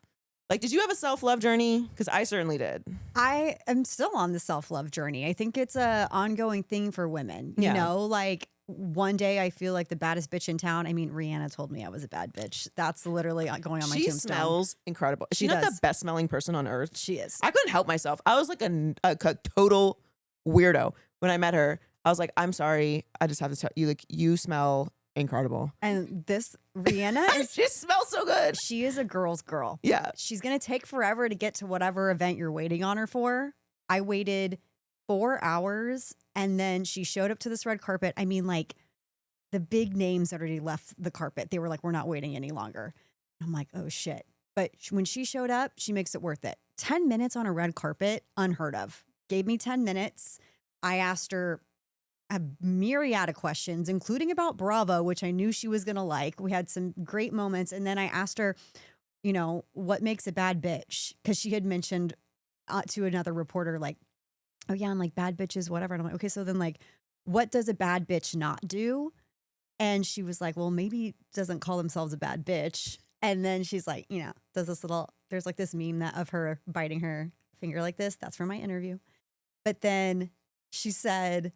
Like, did you have a self-love journey? Because I certainly did.
I am still on the self-love journey. I think it's a ongoing thing for women. You know, like one day I feel like the baddest bitch in town. I mean, Rihanna told me I was a bad bitch. That's literally going on my tombstone. She
smells incredible. Is she not the best smelling person on earth?
She is.
I couldn't help myself. I was like a total weirdo when I met her. I was like, I'm sorry. I just have to tell you, like, you smell incredible.
And this Rihanna is
she smells so good.
She is a girl's girl.
Yeah.
She's going to take forever to get to whatever event you're waiting on her for. I waited 4 hours and then she showed up to this red carpet. I mean, like the big names already left the carpet. They were like, we're not waiting any longer. I'm like, oh shit. But when she showed up, she makes it worth it. 10 minutes on a red carpet, unheard of. Gave me 10 minutes. I asked her a myriad of questions, including about Bravo, which I knew she was going to like. We had some great moments. And then I asked her, you know, what makes a bad bitch? Because she had mentioned to another reporter, like, oh yeah, I'm like bad bitches, whatever. And I'm like, okay, so then like, what does a bad bitch not do? And she was like, well, maybe doesn't call themselves a bad bitch. And then she's like, you know, there's like this meme of her biting her finger like this. That's from my interview. But then she said,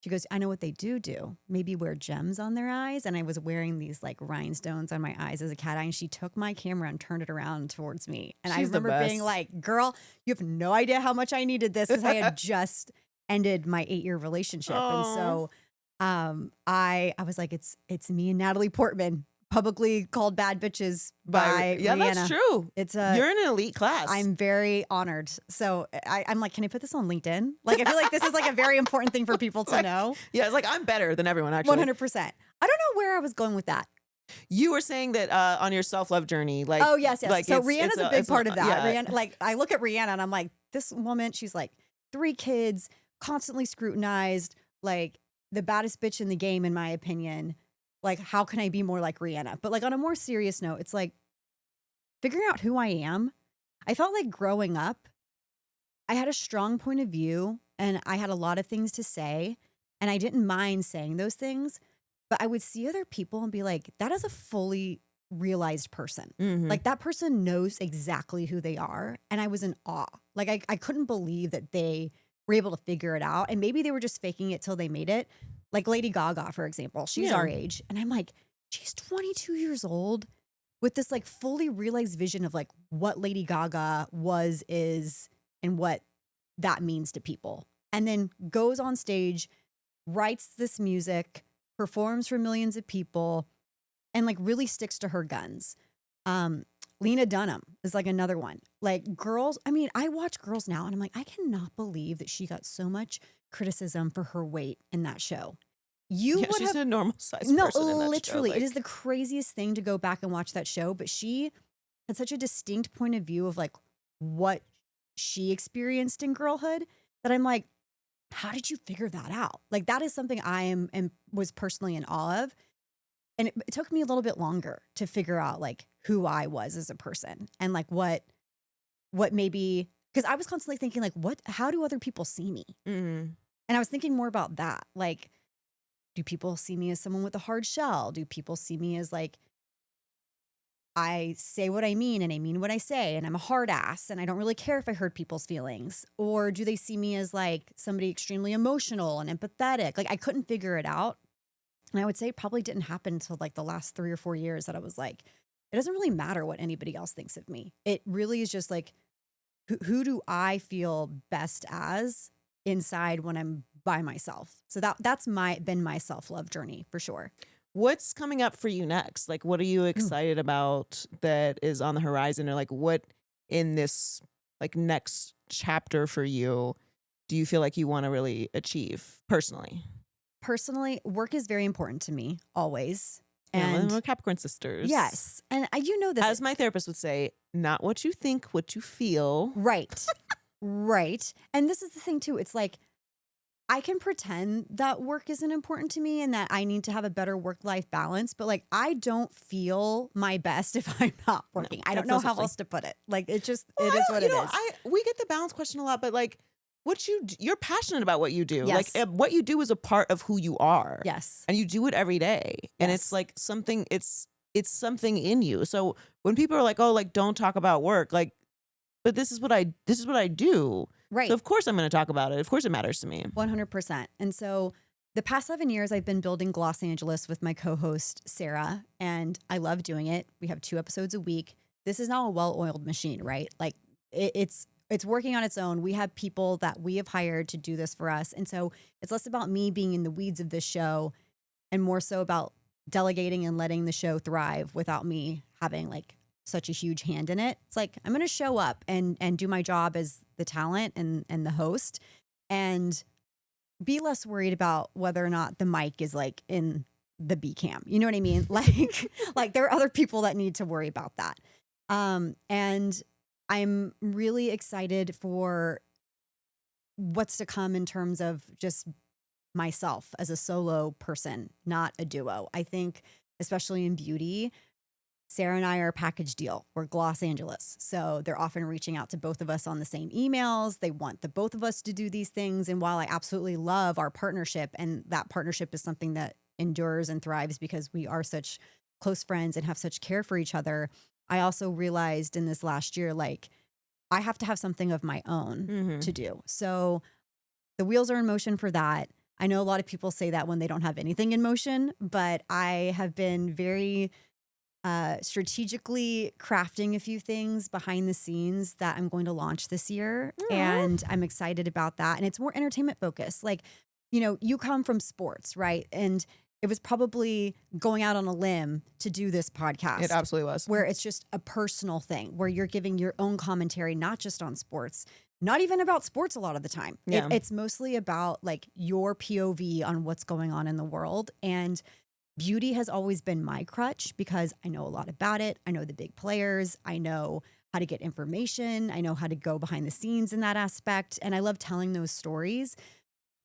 She goes, I know what they do. Maybe wear gems on their eyes. And I was wearing these like rhinestones on my eyes as a cat eye. And she took my camera and turned it around towards me. And I
She's the
remember being
best.
like, girl, you have no idea how much I needed this, because I had just ended my 8-year relationship. And so I was like, it's me and Natalie Portman, publicly called bad bitches by
yeah,
Rihanna.
that's true. You're in an elite class.
I'm very honored. So I'm like, can I put this on LinkedIn? Like, I feel like this is like a very important thing for people to know.
Yeah, it's like I'm better than everyone, actually.
100%. I don't know where I was going with that.
You were saying that on your self-love journey, like,
oh yes.
like
so
it's
Rihanna's a big part of that.
Yeah.
Rihanna, like, I look at Rihanna and I'm like, this woman, she's like 3 kids, constantly scrutinized, like the baddest bitch in the game, in my opinion. Like, how can I be more like Rihanna? But like on a more serious note, it's like figuring out who I am. I felt like growing up, I had a strong point of view and I had a lot of things to say, and I didn't mind saying those things, but I would see other people and be like, that is a fully realized person.
Mhm.
Like, that person knows exactly who they are. And I was in awe. Like, I couldn't believe that they were able to figure it out. And maybe they were just faking it till they made it. Like Lady Gaga, for example, she's
Yeah.
our age. And I'm like, she's 22 years old with this like fully realized vision of like what Lady Gaga was, is, and what that means to people. And then goes on stage, writes this music, performs for millions of people, and like really sticks to her guns. Lena Dunham is like another one. Like, girls, I mean, I watch Girls now and I'm like, I cannot believe that she got so much criticism for her weight in that show. You would
She's
have
a normal sized
no,
person in that
literally,
show.
it is the craziest thing to go back and watch that show. But she had such a distinct point of view of like what she experienced in girlhood that I'm like, how did you figure that out? Like, that is something I am and was personally in awe of. And it took me a little bit longer to figure out like who I was as a person and like what maybe, because I was constantly thinking like, how do other people see me?
Mhm.
And I was thinking more about that. Like, do people see me as someone with a hard shell? Do people see me as like, I say what I mean and I mean what I say and I'm a hard ass and I don't really care if I hurt people's feelings? Or do they see me as like somebody extremely emotional and empathetic? Like, I couldn't figure it out. And I would say it probably didn't happen until like the last 3 or 4 years that I was like, it doesn't really matter what anybody else thinks of me. It really is just like, who do I feel best as inside when I'm by myself? So that's been my self-love journey for sure.
What's coming up for you next? Like, what are you excited about that is on the horizon? Or like, what in this like next chapter for you do you feel like you want to really achieve personally?
Personally, work is very important to me always.
Yeah,
And
we're Capricorn sisters.
yes. And you know this.
As my therapist would say, not what you think, what you feel.
Right. Right. And this is the thing too. It's like, I can pretend that work isn't important to me and that I need to have a better work-life balance, but like, I don't feel my best if I'm not working. I don't know how else to put it. Like, it is what it is.
We get the balance question a lot, but like, you're passionate about what you do.
Yes.
Like, what you do is a part of who you are.
Yes.
And you do it every day. And
Yes.
it's like something, it's something in you. So when people are like, oh, like, don't talk about work, like, but this is what I do.
Right.
So of course I'm going to talk about it. Of course it matters to me.
100%. And so the past 7 years, I've been building Los Angeles with my co-host, Sarah, and I love doing it. We have 2 episodes a week. This is now a well-oiled machine, right? Like, it's working on its own. We have people that we have hired to do this for us. And so it's less about me being in the weeds of this show and more so about delegating and letting the show thrive without me having like such a huge hand in it. It's like, I'm going to show up and do my job as the talent and the host and be less worried about whether or not the mic is like in the B cam. You know what I mean? Like there are other people that need to worry about that. And I'm really excited for what's to come in terms of just myself as a solo person, not a duo. I think, especially in beauty, Sarah and I are a package deal. We're Los Angeles. So they're often reaching out to both of us on the same emails. They want the both of us to do these things. And while I absolutely love our partnership, and that partnership is something that endures and thrives because we are such close friends and have such care for each other, I also realized in this last year, like, I have to have something of my own to do. So the wheels are in motion for that. I know a lot of people say that when they don't have anything in motion, but I have been very strategically crafting a few things behind the scenes that I'm going to launch this year. And I'm excited about that. And it's more entertainment focused. Like, you know, you come from sports, right? And it was probably going out on a limb to do this podcast.
It absolutely was.
Where it's just a personal thing, where you're giving your own commentary, not just on sports, not even about sports a lot of the time.
Yeah.
It's mostly about like your POV on what's going on in the world. And beauty has always been my crutch because I know a lot about it. I know the big players. I know how to get information. I know how to go behind the scenes in that aspect. And I love telling those stories.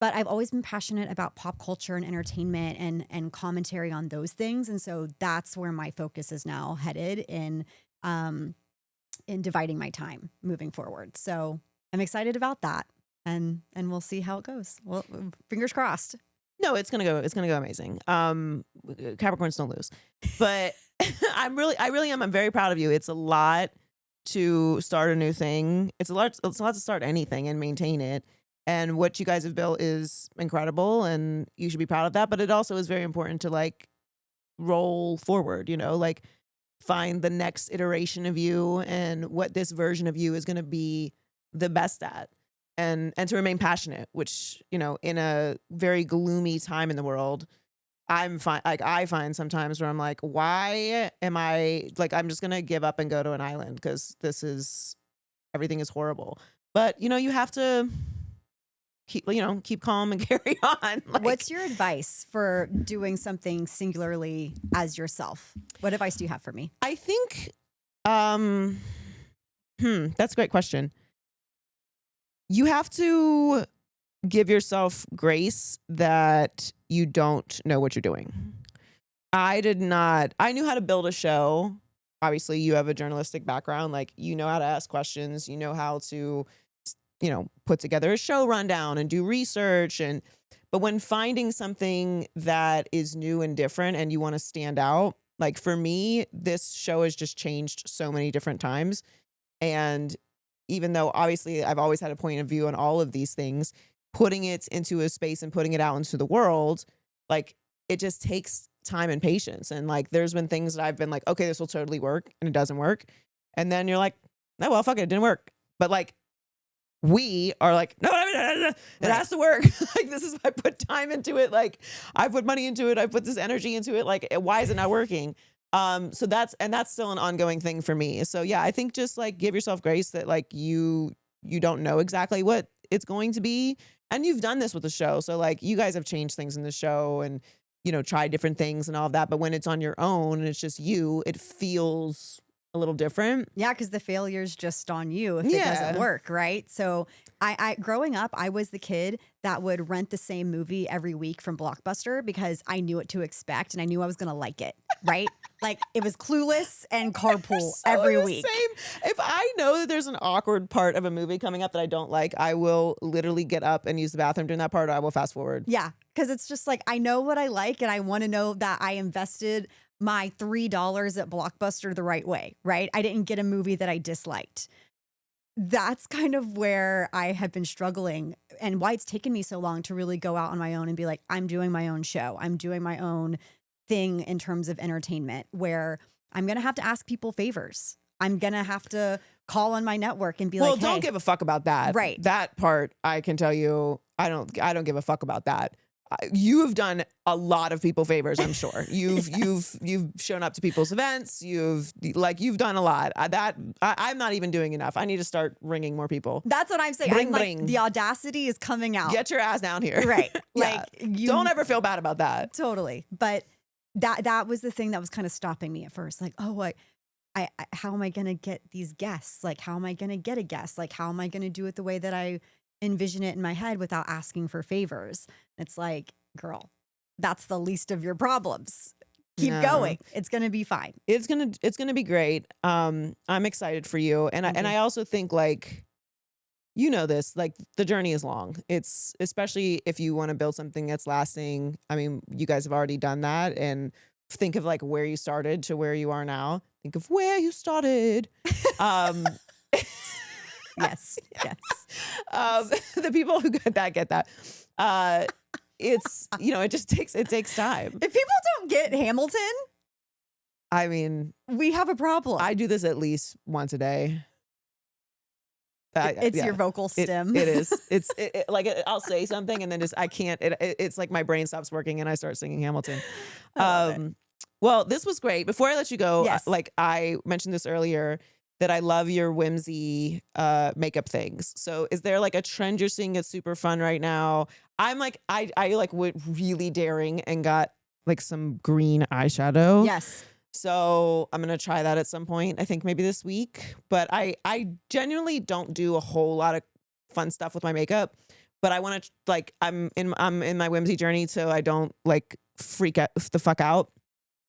But I've always been passionate about pop culture and entertainment and commentary on those things. And so that's where my focus is now headed in dividing my time moving forward. So I'm excited about that. And we'll see how it goes. Well, fingers crossed.
No, it's gonna go amazing. Capricorns don't lose, but I really am. I'm very proud of you. It's a lot to start a new thing. It's a lot to start anything and maintain it. And what you guys have built is incredible, and you should be proud of that. But it also is very important to like roll forward. You know, like find the next iteration of you and what this version of you is gonna be the best at. And to remain passionate, which, you know, in a very gloomy time in the world, I find sometimes where I'm like, why am I like, I'm just going to give up and go to an island because everything is horrible. But, you know, you have to keep calm and carry on. Like,
what's your advice for doing something singularly as yourself? What advice do you have for me?
I think, that's a great question. You have to give yourself grace that you don't know what you're doing. I knew how to build a show. Obviously, you have a journalistic background. Like, you know how to ask questions. You know how to, put together a show rundown and do research. But when finding something that is new and different and you want to stand out, like for me, this show has just changed so many different times. And even though obviously I've always had a point of view on all of these things, putting it into a space and putting it out into the world, like it just takes time and patience. And like, there's been things that I've been like, okay, this will totally work, and it doesn't work. And then you're like, oh, well, fuck it, it didn't work. But like, we are like, no, it has to work. Like, this is, I put time into it. Like, I put money into it. I put this energy into it. Like, why is it not working? So that's still an ongoing thing for me. So yeah, I think just like give yourself grace that like you don't know exactly what it's going to be. And you've done this with the show. So like you guys have changed things in the show and, tried different things and all of that. But when it's on your own and it's just you, it feels a little different.
Yeah, because the failure's just on you if it doesn't work, right? So I growing up, I was the kid that would rent the same movie every week from Blockbuster because I knew what to expect and I knew I was going to like it, right? Like it was Clueless and Carpool every week.
Same. If I know that there's an awkward part of a movie coming up that I don't like, I will literally get up and use the bathroom during that part, or I will fast forward.
Yeah, because it's just like I know what I like and I want to know that I invested my $3 at Blockbuster the right way, right? I didn't get a movie that I disliked. That's kind of where I have been struggling and why it's taken me so long to really go out on my own and be like, I'm doing my own show. I'm doing my own thing in terms of entertainment where I'm going to have to ask people favors. I'm going to have to call on my network and be like, hey.
Well, don't give a fuck about that.
Right.
That part, I can tell you, I don't give a fuck about that. You have done a lot of people favors, I'm sure. You've shown up to people's events. You've done a lot. I'm not even doing enough. I need to start ringing more people.
That's what I'm saying.
Bring,
like, the audacity is coming out.
Get your ass down here.
Right.
Yeah.
Like you
don't ever feel bad about that.
Totally. But that was the thing that was kind of stopping me at first. Like, oh, I how am I going to get these guests? Like, how am I going to get a guest? Like, how am I going to do it the way that I envision it in my head without asking for favors? It's like, girl, that's the least of your problems. Keep going. It's going to be fine.
It's going to be great. I'm excited for you. And I also think like, this, like the journey is long. It's especially if you want to build something that's lasting. I mean, you guys have already done that, and think of like where you started to where you are now. Think of where you started.
Yes.
The people who get that. it's, you know, it takes time.
If people don't get Hamilton,
I mean,
we have a problem.
I do this at least once a day.
It's your vocal stem.
It is. I'll say something and then just I can't. It's like my brain stops working and I start singing Hamilton.
I love it.
Well, this was great. Before I let you go,
Yes.
like I mentioned this earlier, that I love your whimsy makeup things. So is there like a trend you're seeing that's super fun right now? I'm like I like went really daring and got like some green eyeshadow.
Yes.
So I'm going to try that at some point. I think maybe this week, but I genuinely don't do a whole lot of fun stuff with my makeup, but I want to like, I'm in my whimsy journey. So I don't like freak out the fuck out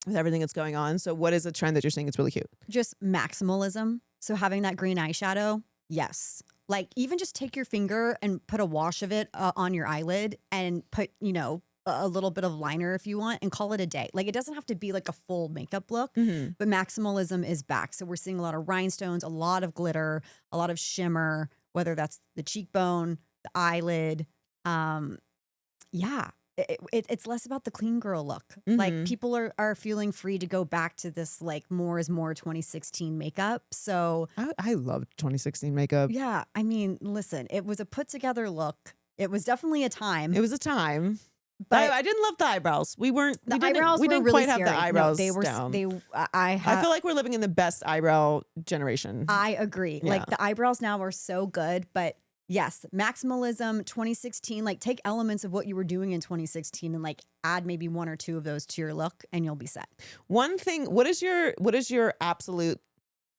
with everything that's going on. So what is a trend that you're seeing? It's really cute.
Just maximalism. So having that green eyeshadow. Yes. Like even just take your finger and put a wash of it on your eyelid and put, you know, a little bit of liner if you want and call it a day. Like it doesn't have to be like a full makeup look, but maximalism is back. So we're seeing a lot of rhinestones, a lot of glitter, a lot of shimmer, whether that's the cheekbone, the eyelid. Yeah, it's less about the clean girl look. Like people are feeling free to go back to this like more is more 2016 makeup. So
I love 2016 makeup.
yeah, I mean, listen, it was a put together look. It was definitely a time.
It was a time.
But
I didn't love the eyebrows. We
eyebrows
didn't
were really
quite have
scary.
the eyebrows
No, they were.
down.
I
feel like we're living in the best eyebrow generation.
I agree.
Yeah.
Like the eyebrows now are so good, but yes, maximalism 2016. Like take elements of what you were doing in 2016 and like add maybe one or two of those to your look, and you'll be set.
One thing. What is your absolute?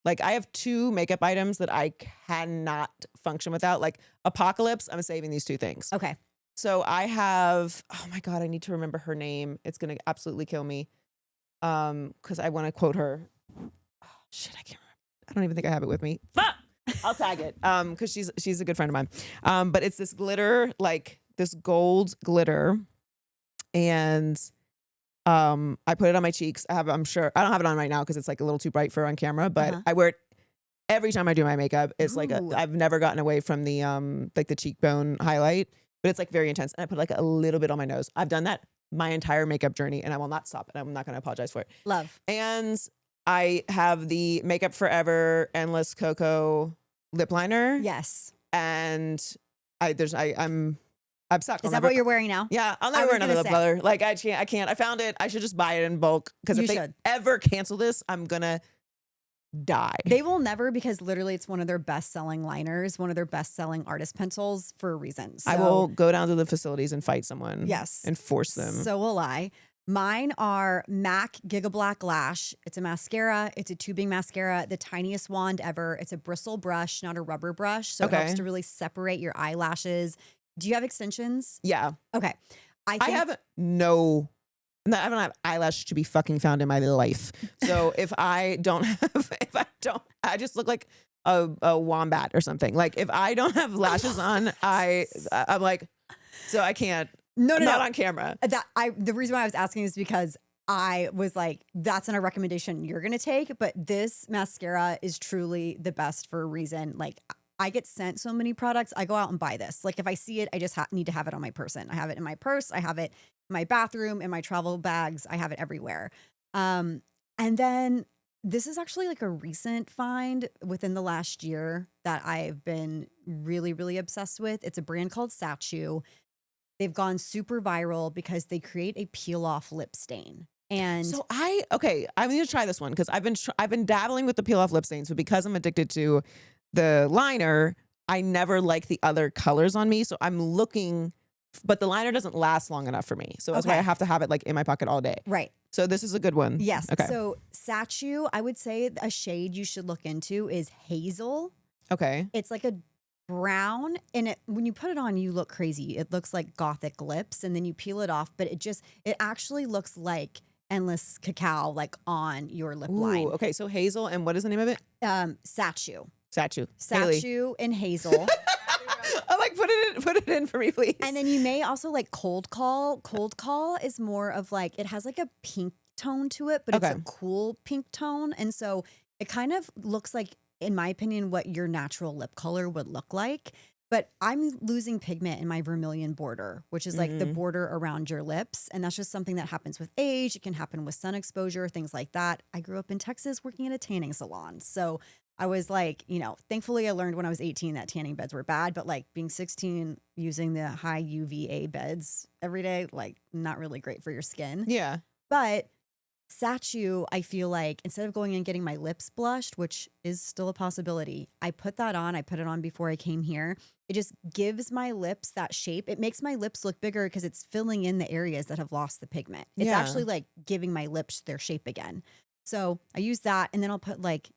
Like I have two makeup items that I cannot function without. Like Apocalypse. I'm saving these two things.
Okay.
So I have, oh my God, I need to remember her name. It's going to absolutely kill me. Because I want to quote her. Oh, shit, I can't remember. I don't even think I have it with me. Fuck! I'll tag it. Because she's a good friend of mine. But it's this glitter, like this gold glitter. And I put it on my cheeks. I'm sure, I don't have it on right now because it's like a little too bright for on camera, but I wear it every time I do my makeup. It's like I've never gotten away from the like the cheekbone highlight. But it's like very intense. And I put like a little bit on my nose. I've done that my entire makeup journey and I will not stop. And I'm not going to apologize for it.
Love.
And I have the Makeup Forever Endless Cocoa lip liner.
Yes.
And I'm stuck.
Is that what you're wearing now?
Yeah. I'll never wear another lip color. Like I can't. I found it. I should just buy it in bulk. Because if they ever cancel this, I'm going to die.
They will never, because literally it's one of their best selling liners, one of their best selling artist pencils for a reason. So,
I will go down to the facilities and fight someone.
Yes.
And force them.
So will I. Mine are MAC Giga Black Lash. It's a mascara. It's a tubing mascara, the tiniest wand ever. It's a bristle brush, not a rubber brush. So it helps to really separate your eyelashes. Do you have extensions?
Yeah.
Okay. I
don't have eyelash to be fucking found in my life. So I just look like a wombat or something. Like if I don't have lashes on, I'm like, so I can't.
No,
not on camera.
The reason why I was asking is because I was like, that's not a recommendation you're gonna take, but this mascara is truly the best for a reason. Like I get sent so many products. I go out and buy this. Like if I see it, I just need to have it on my person. I have it in my purse. I have it in my bathroom, in my travel bags. I have it everywhere. And then this is actually like a recent find within the last year that I've been really, really obsessed with. It's a brand called Satchu. They've gone super viral because they create a peel off lip stain. And
so I need to try this one because I've been dabbling with the peel off lip stains, but because I'm addicted to the liner, I never like the other colors on me. So I'm looking, but the liner doesn't last long enough for me. So that's why I have to have it like in my pocket all day.
Right.
So this is a good one.
Yes.
Okay.
So Satchu, I would say a shade you should look into is Hazel.
Okay.
It's like a brown, and when you put it on, you look crazy. It looks like gothic lips, and then you peel it off, but it actually looks like endless cacao, like on your lip line.
Okay. So Hazel, and what is the name of it?
Satchu.
Haley.
And Hazel.
I'm like, put it in for me, please.
And then you may also like Cold Call. Cold Call is more of like, it has like a pink tone to it, but it's a cool pink tone. And so it kind of looks like, in my opinion, what your natural lip color would look like. But I'm losing pigment in my vermilion border, which is like the
Mm.
border around your lips. And that's just something that happens with age. It can happen with sun exposure, things like that. I grew up in Texas working at a tanning salon. So I was like, thankfully I learned when I was 18 that tanning beds were bad, but like being 16, using the high UVA beds every day, like not really great for your skin.
Yeah.
But Satchu, I feel like instead of going and getting my lips blushed, which is still a possibility, I put that on. I put it on before I came here. It just gives my lips that shape. It makes my lips look bigger because it's filling in the areas that have lost the pigment. It's
Yeah.
actually like giving my lips their shape again. So I use that, and then I'll put like,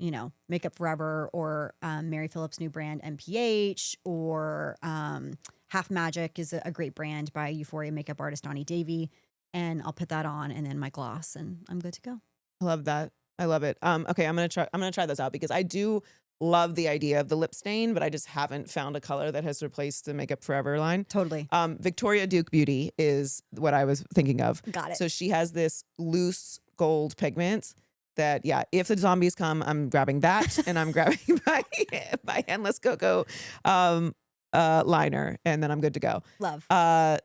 Makeup Forever or Mary Phillips' new brand, MPH, or Half Magic is a great brand by Euphoria makeup artist Donnie Davy. And I'll put that on, and then my gloss, and I'm good to go.
I love that. I love it. Okay, I'm gonna try this out because I do love the idea of the lip stain, but I just haven't found a color that has replaced the Makeup Forever line.
Totally.
Victoria Duke Beauty is what I was thinking of.
Got it.
So she has this loose gold pigment that, yeah, if the zombies come, I'm grabbing that and I'm grabbing my Endless Cocoa liner, and then I'm good to go.
Love.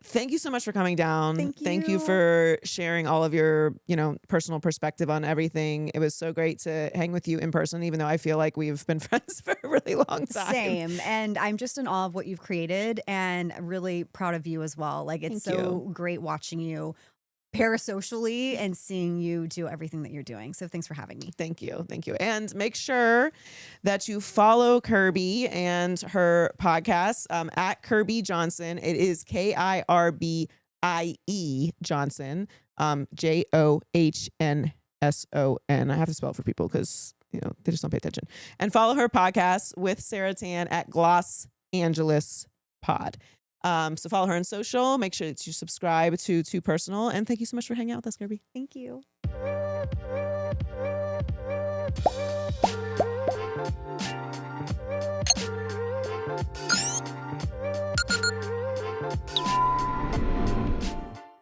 Thank you so much for coming down.
Thank you.
For sharing all of your, personal perspective on everything. It was so great to hang with you in person, even though I feel like we've been friends for a really long time.
Same. And I'm just in awe of what you've created, and really proud of you as well. Like, it's
Thank
so great watching you parasocially and seeing you do everything that you're doing. So thanks for having me.
Thank you. Thank you. And make sure that you follow Kirbie and her podcast at Kirbie Johnson. It is Kirbie Johnson, JOHNSON. I have to spell it for people because, they just don't pay attention. And follow her podcast with Sarah Tan at Gloss Angeles Pod. So follow her on social. Make sure that you subscribe to Too Personal. And thank you so much for hanging out with us, Kirbie.
Thank you.